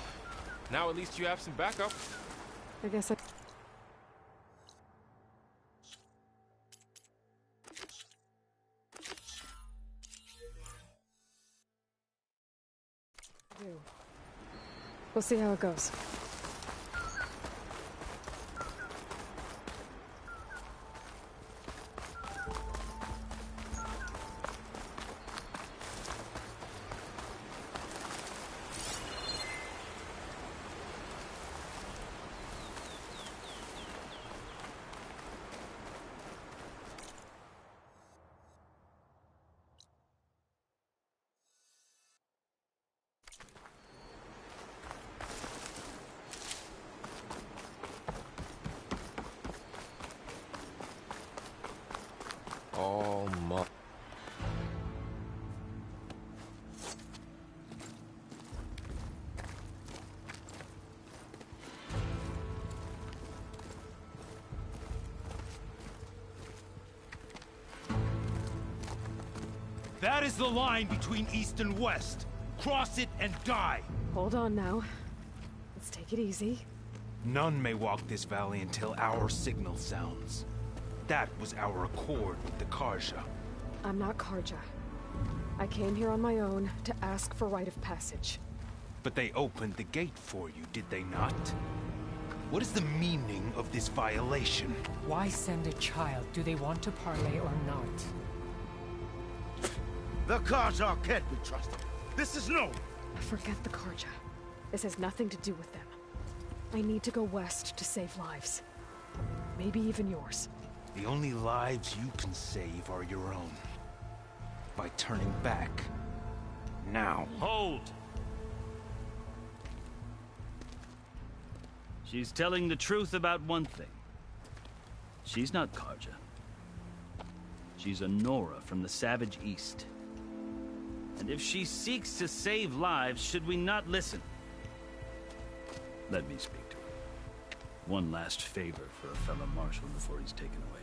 Now at least you have some backup. I guess I... We'll see how it goes. That is the line between East and West. Cross it and die. Hold on now. Let's take it easy. None may walk this valley until our signal sounds. That was our accord with the Karja. I'm not Karja. I came here on my own to ask for rite of passage. But they opened the gate for you, did they not? What is the meaning of this violation? Why send a child? Do they want to parley or not? The Karja can't be trusted. This is known. Forget the Karja. This has nothing to do with them. I need to go west to save lives. Maybe even yours. The only lives you can save are your own. By turning back. Now. Hold! She's telling the truth about one thing. She's not Karja. She's a Nora from the Savage East. And if she seeks to save lives, should we not listen? Let me speak to her. One last favor for a fellow marshal before he's taken away.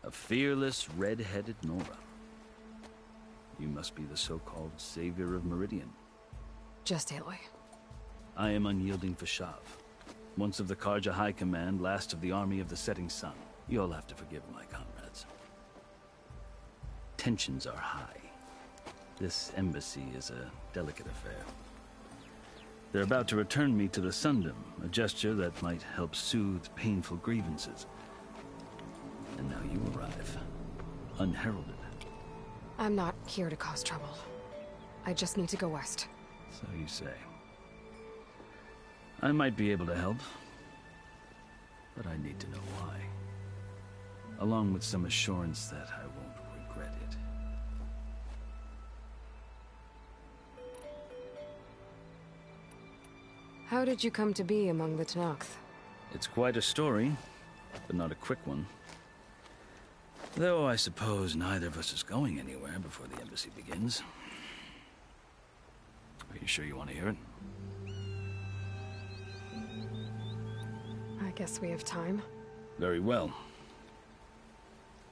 A fearless, red-headed Nora. You must be the so-called savior of Meridian. Just Aloy. I am unyielding Fashav. Once of the Karja High Command, last of the army of the setting sun. You'll have to forgive my comrades. Tensions are high. This embassy is a delicate affair. They're about to return me to the Sundom, a gesture that might help soothe painful grievances. And now you arrive, unheralded. I'm not here to cause trouble. I just need to go west. So you say. I might be able to help, but I need to know why. Along with some assurance that I won't regret it. How did you come to be among the Tanakh? It's quite a story, but not a quick one. Though I suppose neither of us is going anywhere before the embassy begins. Are you sure you want to hear it? I guess we have time. Very well.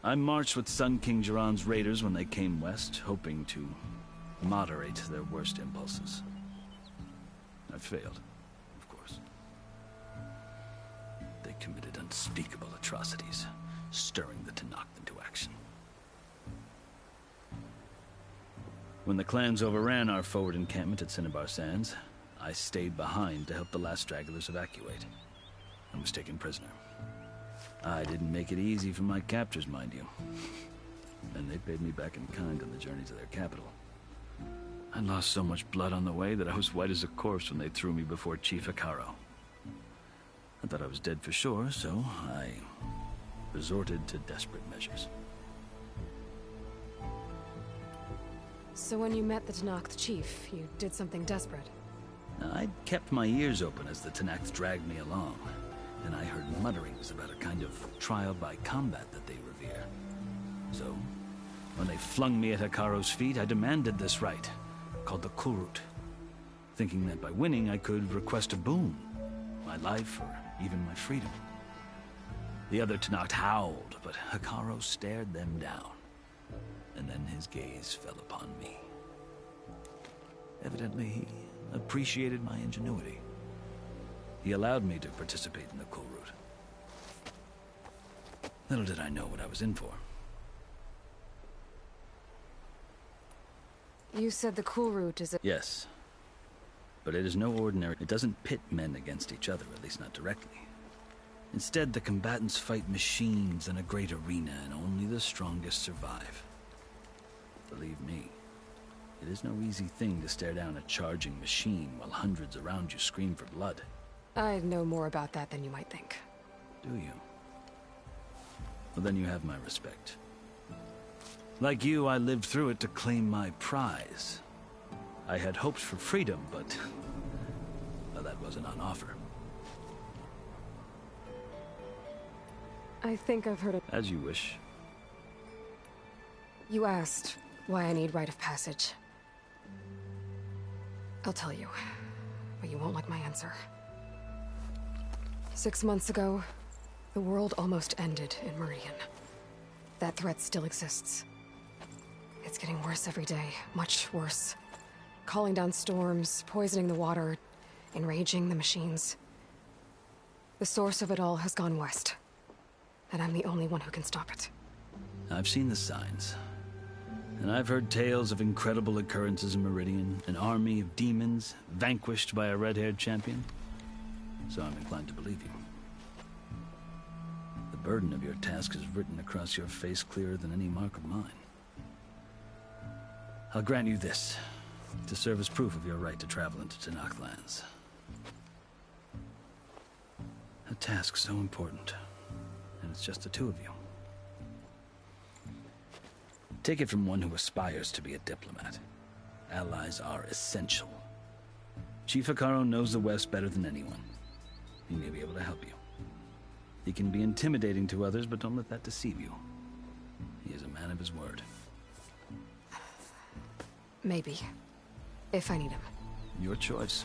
I marched with Sun King Jiran's raiders when they came west, hoping to moderate their worst impulses. I failed, of course. They committed unspeakable atrocities, stirring the Tanakh into action. When the clans overran our forward encampment at Cinnabar Sands, I stayed behind to help the last stragglers evacuate. I was taken prisoner. I didn't make it easy for my captors, mind you. and they paid me back in kind on the journey to their capital. I lost so much blood on the way that I was white as a corpse when they threw me before Chief Hikaru. I thought I was dead for sure, so I resorted to desperate measures. So when you met the Tenakth chief, you did something desperate? I'd kept my ears open as the Tenakth dragged me along, and I heard mutterings about a kind of trial by combat that they revere. So, when they flung me at Hikaru's feet, I demanded this rite, called the Kulrut, thinking that by winning I could request a boon, my life or even my freedom. The other Tenakth howled, but Hikaru stared them down, and then his gaze fell upon me. Evidently, he appreciated my ingenuity. He allowed me to participate in the Kulrut. Little did I know what I was in for. You said the Kulrut is a... Yes. But it is no ordinary... It doesn't pit men against each other, at least not directly. Instead, the combatants fight machines in a great arena, and only the strongest survive. Believe me, it is no easy thing to stare down a charging machine while hundreds around you scream for blood. I know more about that than you might think. Do you? Well, then you have my respect. Like you, I lived through it to claim my prize. I had hopes for freedom, but... well, that wasn't on offer. I think I've heard it. As you wish. You asked why I need rite of passage. I'll tell you, but you won't like my answer. 6 months ago, the world almost ended in Meridian. That threat still exists. It's getting worse every day, much worse. Calling down storms, poisoning the water, enraging the machines. The source of it all has gone west, and I'm the only one who can stop it. I've seen the signs. And I've heard tales of incredible occurrences in Meridian, an army of demons vanquished by a red-haired champion. So I'm inclined to believe you. The burden of your task is written across your face clearer than any mark of mine. I'll grant you this, to serve as proof of your right to travel into Tenakth lands. A task so important, and it's just the two of you. Take it from one who aspires to be a diplomat. Allies are essential. Chief Hikaru knows the West better than anyone. He may be able to help you. He can be intimidating to others, but don't let that deceive you. He is a man of his word. Maybe. If I need him. Your choice.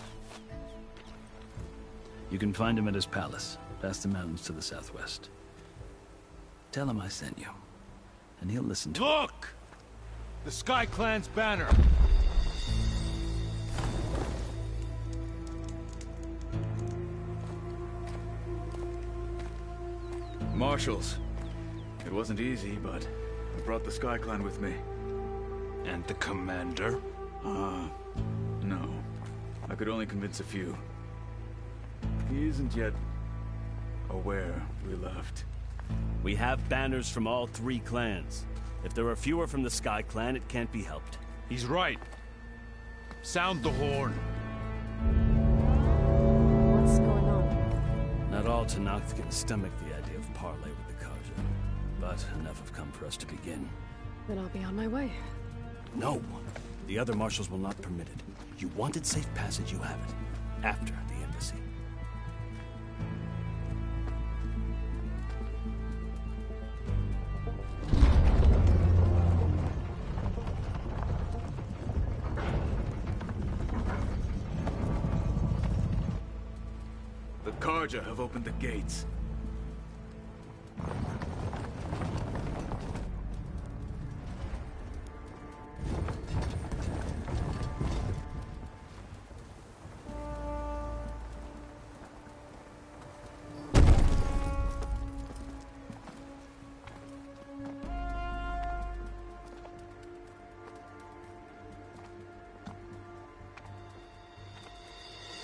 You can find him at his palace, past the mountains to the southwest. Tell him I sent you, and he'll listen to Look! The Sky Clan's banner! Marshals. It wasn't easy, but I brought the Sky Clan with me. And the commander? No. I could only convince a few. He isn't yet aware we left. We have banners from all 3 clans. If there are fewer from the Sky Clan, it can't be helped. He's right. Sound the horn. What's going on? Not all Tenakth can stomach the idea of parley with the Karja, but enough have come for us to begin. Then I'll be on my way. No. The other marshals will not permit it. You wanted safe passage, you have it. After the embassy. The Karja have opened the gates.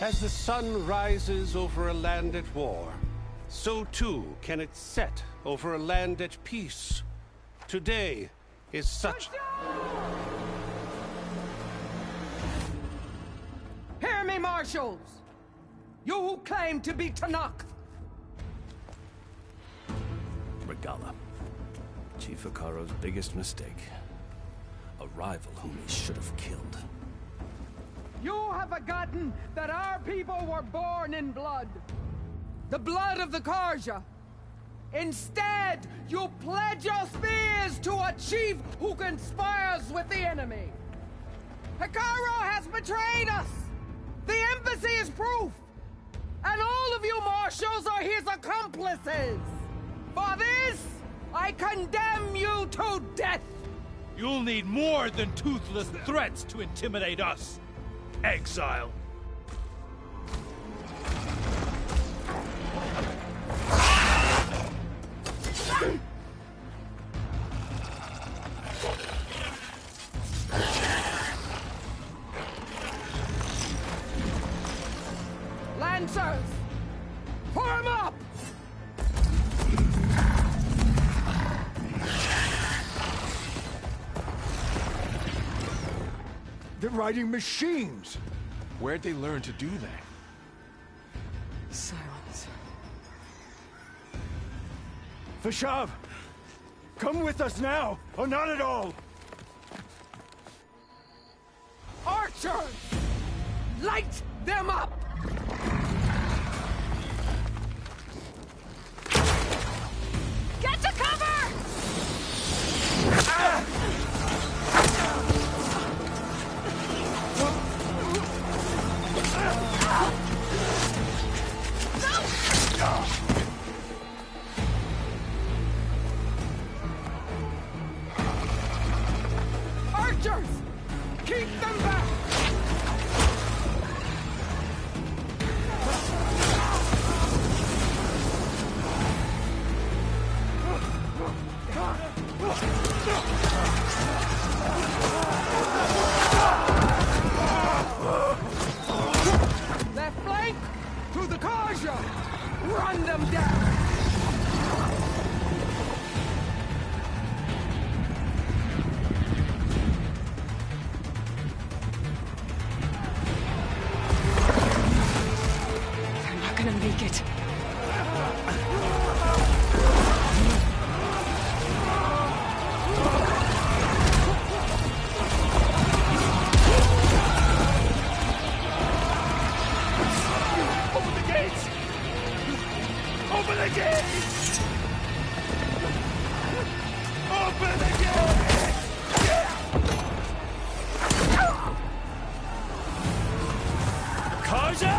As the sun rises over a land at war, so too can it set over a land at peace. Today, is such... Hear me, marshals! You who claim to be Tanakh! Regala. Chief Hikaro's biggest mistake. A rival whom he should have killed. You have forgotten that our people were born in blood. The blood of the Karja. Instead, you pledge your spears to a chief who conspires with the enemy. Hikaro has betrayed us! The embassy is proof! And all of you marshals are his accomplices! For this, I condemn you to death! You'll need more than toothless threats to intimidate us. Exile. Lancers! Form up! They're riding machines! Where'd they learn to do that? Silence. Fashav! Come with us now, or not at all! Archers! Light them up! Get to cover! Archers! Keep them back! Left flank! To the Karja! Run them down! They're not gonna make it. Open the gates! Open the gates! Open the gates! Karja!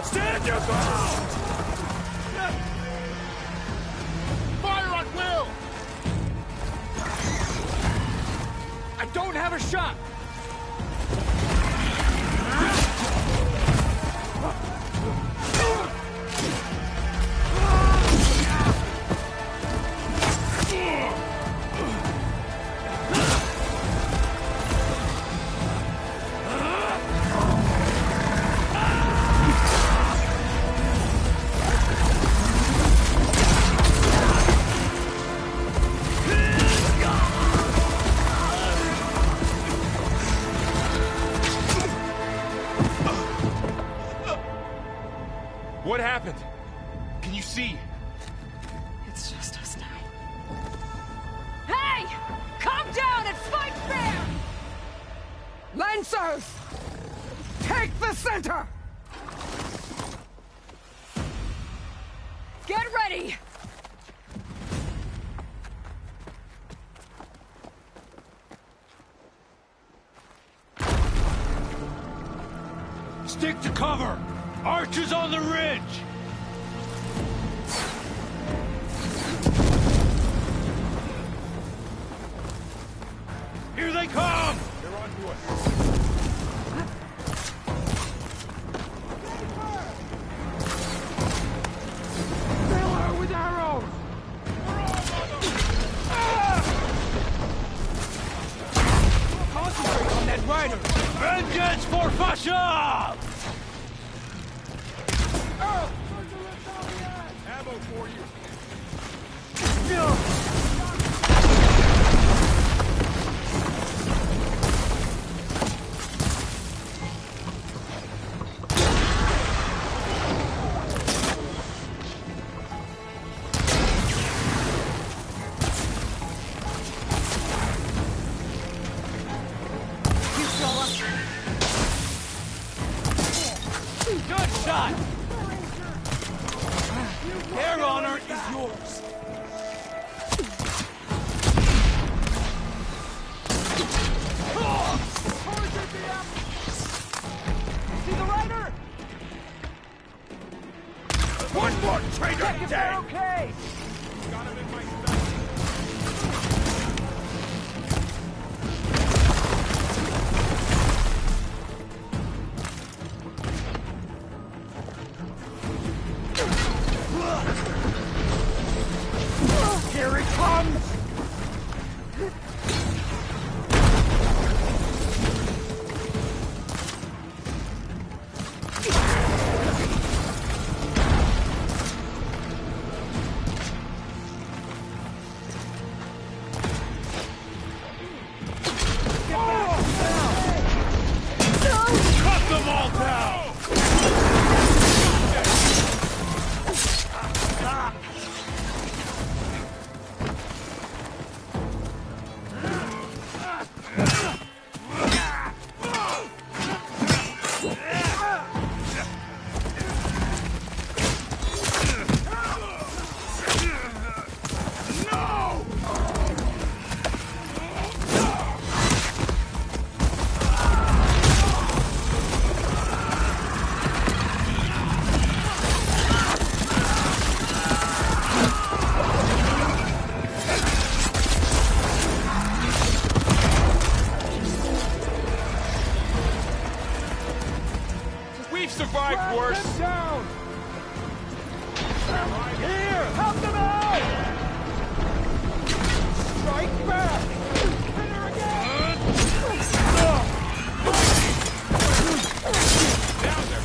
Stand your ground! Fire on will! I don't have a shot! What happened? Can you see? It's just us now. Hey! Calm down and fight fair! Lancers! Take the center! Get ready! Stick to cover! Archers on the ridge! Here they come! They're on to us. Fill her with arrows! Concentrate on that rider! Vengeance for Fashav! Ammo for you. Good shot! Their honor is yours. See the rider? One more traitor Check if they're okay! Got him in my sight. Here it comes! Cut them all down! We've survived worse. Down! Here! Help them out! Strike back! Hit her again! Down there.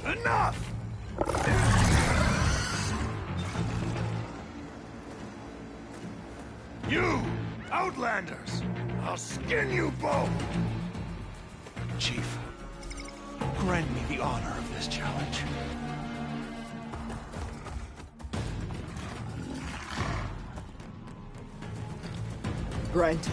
Enough! You, Outlanders! I'll skin you both! Chief, grant me the honor of this challenge. Granted.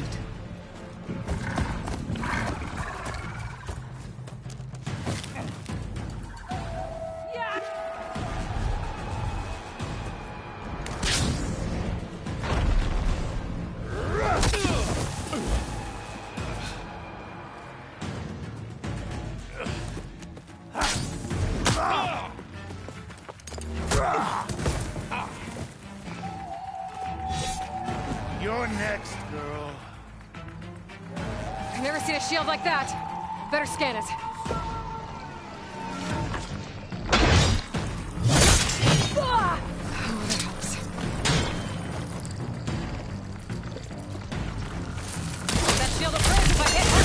You're next, girl. I've never seen a shield like that. Better scan it. Ah! Oh, that helps. That shield will break if I hit her.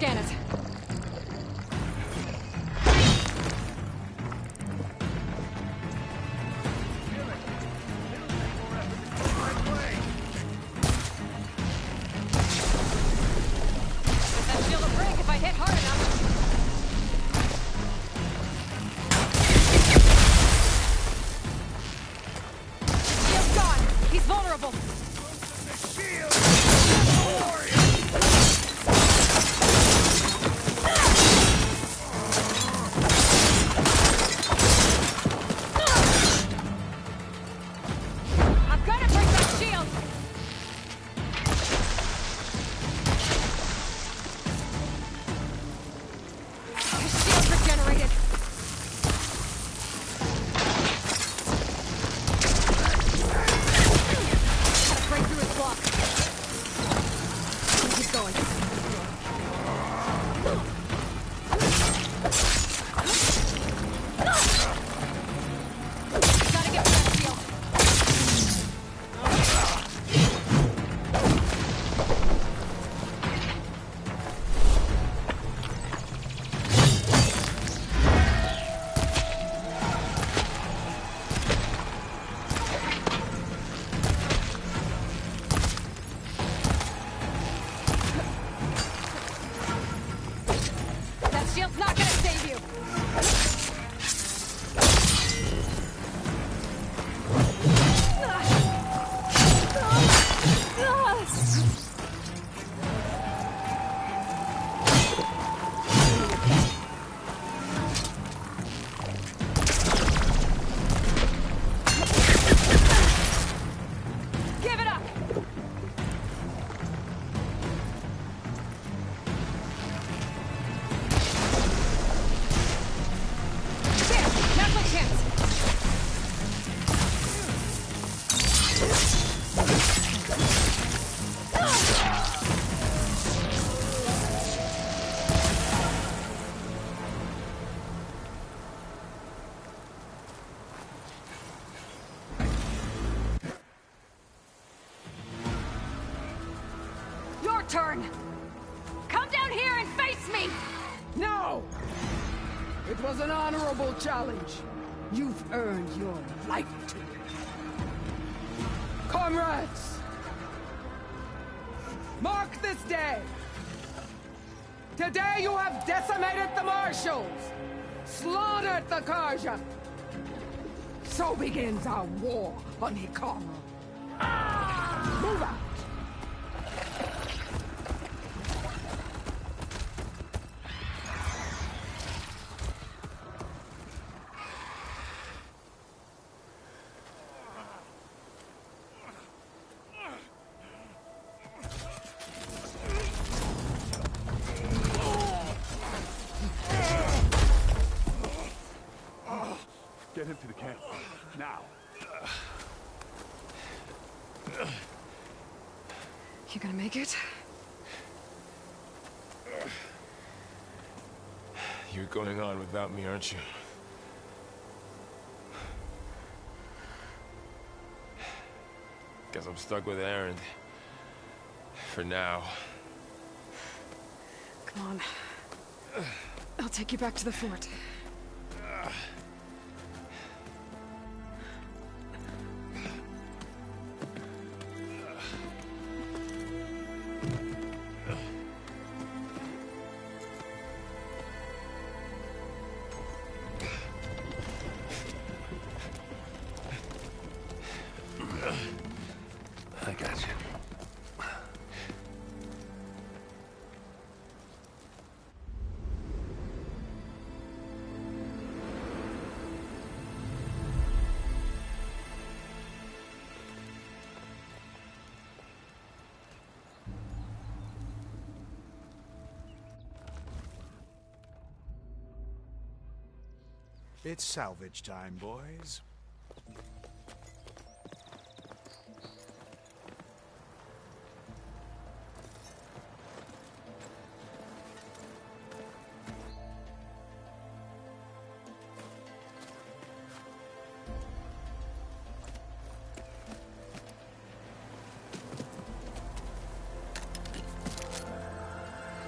scan it. That shield will break if I hit hard enough. Shield's gone. He's vulnerable. I've got to break that shield. His shield's regenerated. Gotta break through his block. Keep going. Gotta get rid of that shield. That shield's not gonna save you. Give it up. There, now's my chance. Your turn. Come down here and face me. No! It was an honorable challenge. You've earned your life today. Comrades! Mark this day! Today you have decimated the Marshals! Slaughtered the Karja! So begins our war on Hikaru. Move out! Get him to the camp. Now. You gonna make it? You're going on without me, aren't you? Guess I'm stuck with Aaron. For now. Come on. I'll take you back to the fort. I got you. It's salvage time, boys.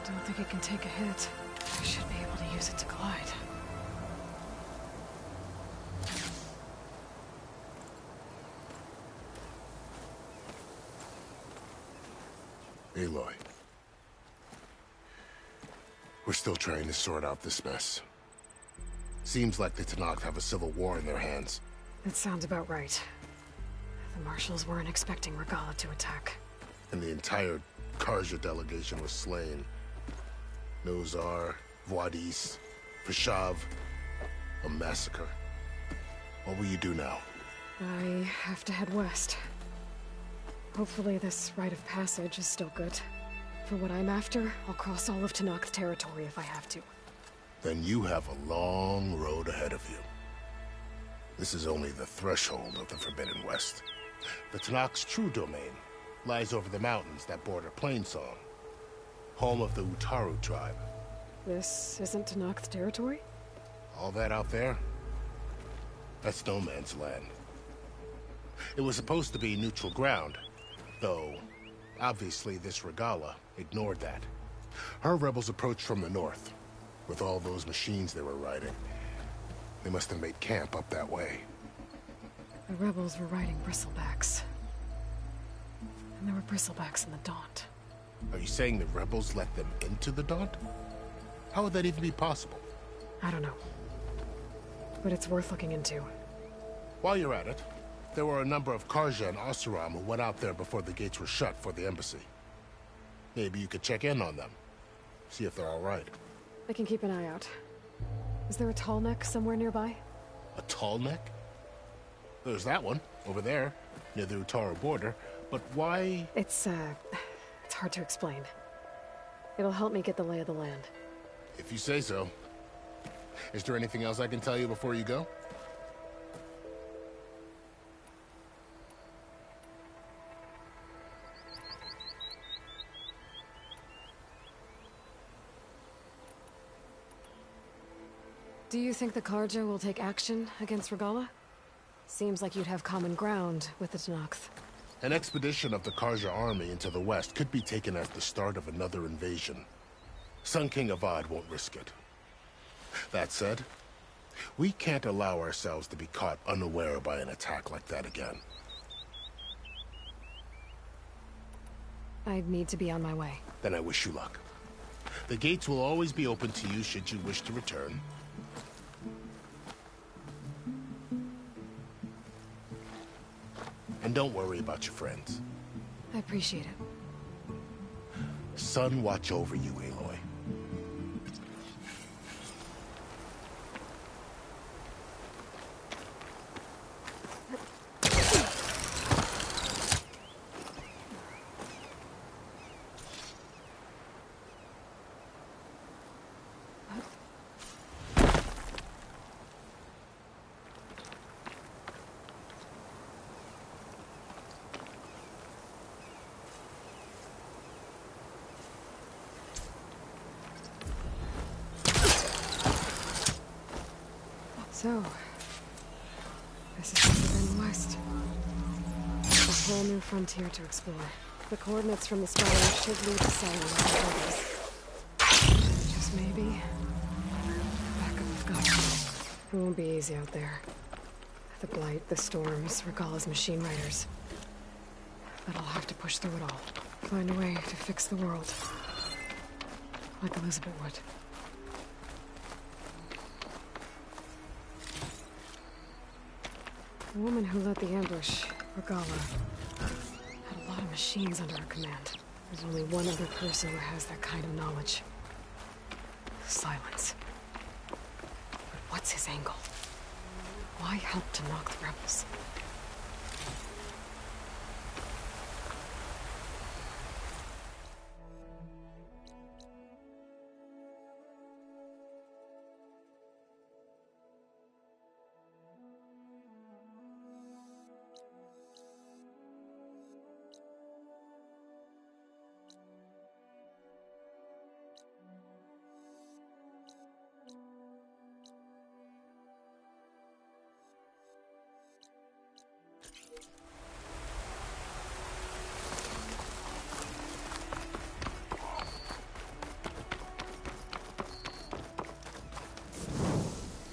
Don't don't think it can take a hit. I should be able to use it to glide. Aloy. We're still trying to sort out this mess. Seems like the Tenakth have a civil war in their hands. That sounds about right. The Marshals weren't expecting Regalla to attack. And the entire Karja delegation was slain. Nozar, Voidis, Vashav. A massacre. What will you do now? I have to head west. Hopefully this rite of passage is still good. For what I'm after, I'll cross all of Tenakth territory if I have to. Then you have a long road ahead of you. This is only the threshold of the Forbidden West. The Tenakth's true domain lies over the mountains that border Plainsong, home of the Utaru tribe. This isn't Tenakth territory? All that out there? That's no man's land. It was supposed to be neutral ground, though obviously this Regalla ignored that. Her rebels approached from the north, with all those machines they were riding. They must have made camp up that way. The rebels were riding bristlebacks. And there were bristlebacks in the Daunt. Are you saying the rebels let them into the Daunt? How would that even be possible? I don't know. But it's worth looking into. While you're at it, there were a number of Karja and Oseram who went out there before the gates were shut for the embassy. Maybe you could check in on them. See if they're all right. I can keep an eye out. Is there a tall neck somewhere nearby? A tall neck? There's that one, over there, near the Utaru border. But why? It's hard to explain. It'll help me get the lay of the land. If you say so. Is there anything else I can tell you before you go? Do you think the Karja will take action against Regalla? Seems like you'd have common ground with the Tenakth. An expedition of the Karja army into the west could be taken as the start of another invasion. Sun King Avad won't risk it. That said, we can't allow ourselves to be caught unaware by an attack like that again. I'd need to be on my way. Then I wish you luck. The gates will always be open to you should you wish to return. And don't worry about your friends. I appreciate it. Sun watch over you, Aloy. So, this is the Forbidden West. A whole new frontier to explore. The coordinates from the spiral should lead to Silent. Just maybe. Back up with God. It won't be easy out there. The Blight, the Storms, Regalla's machine riders. But I'll have to push through it all. Find a way to fix the world. Like Elizabeth would. The woman who led the ambush, Regalla, had a lot of machines under her command. There's only one other person who has that kind of knowledge. Silence. But what's his angle? Why help to knock the rebels?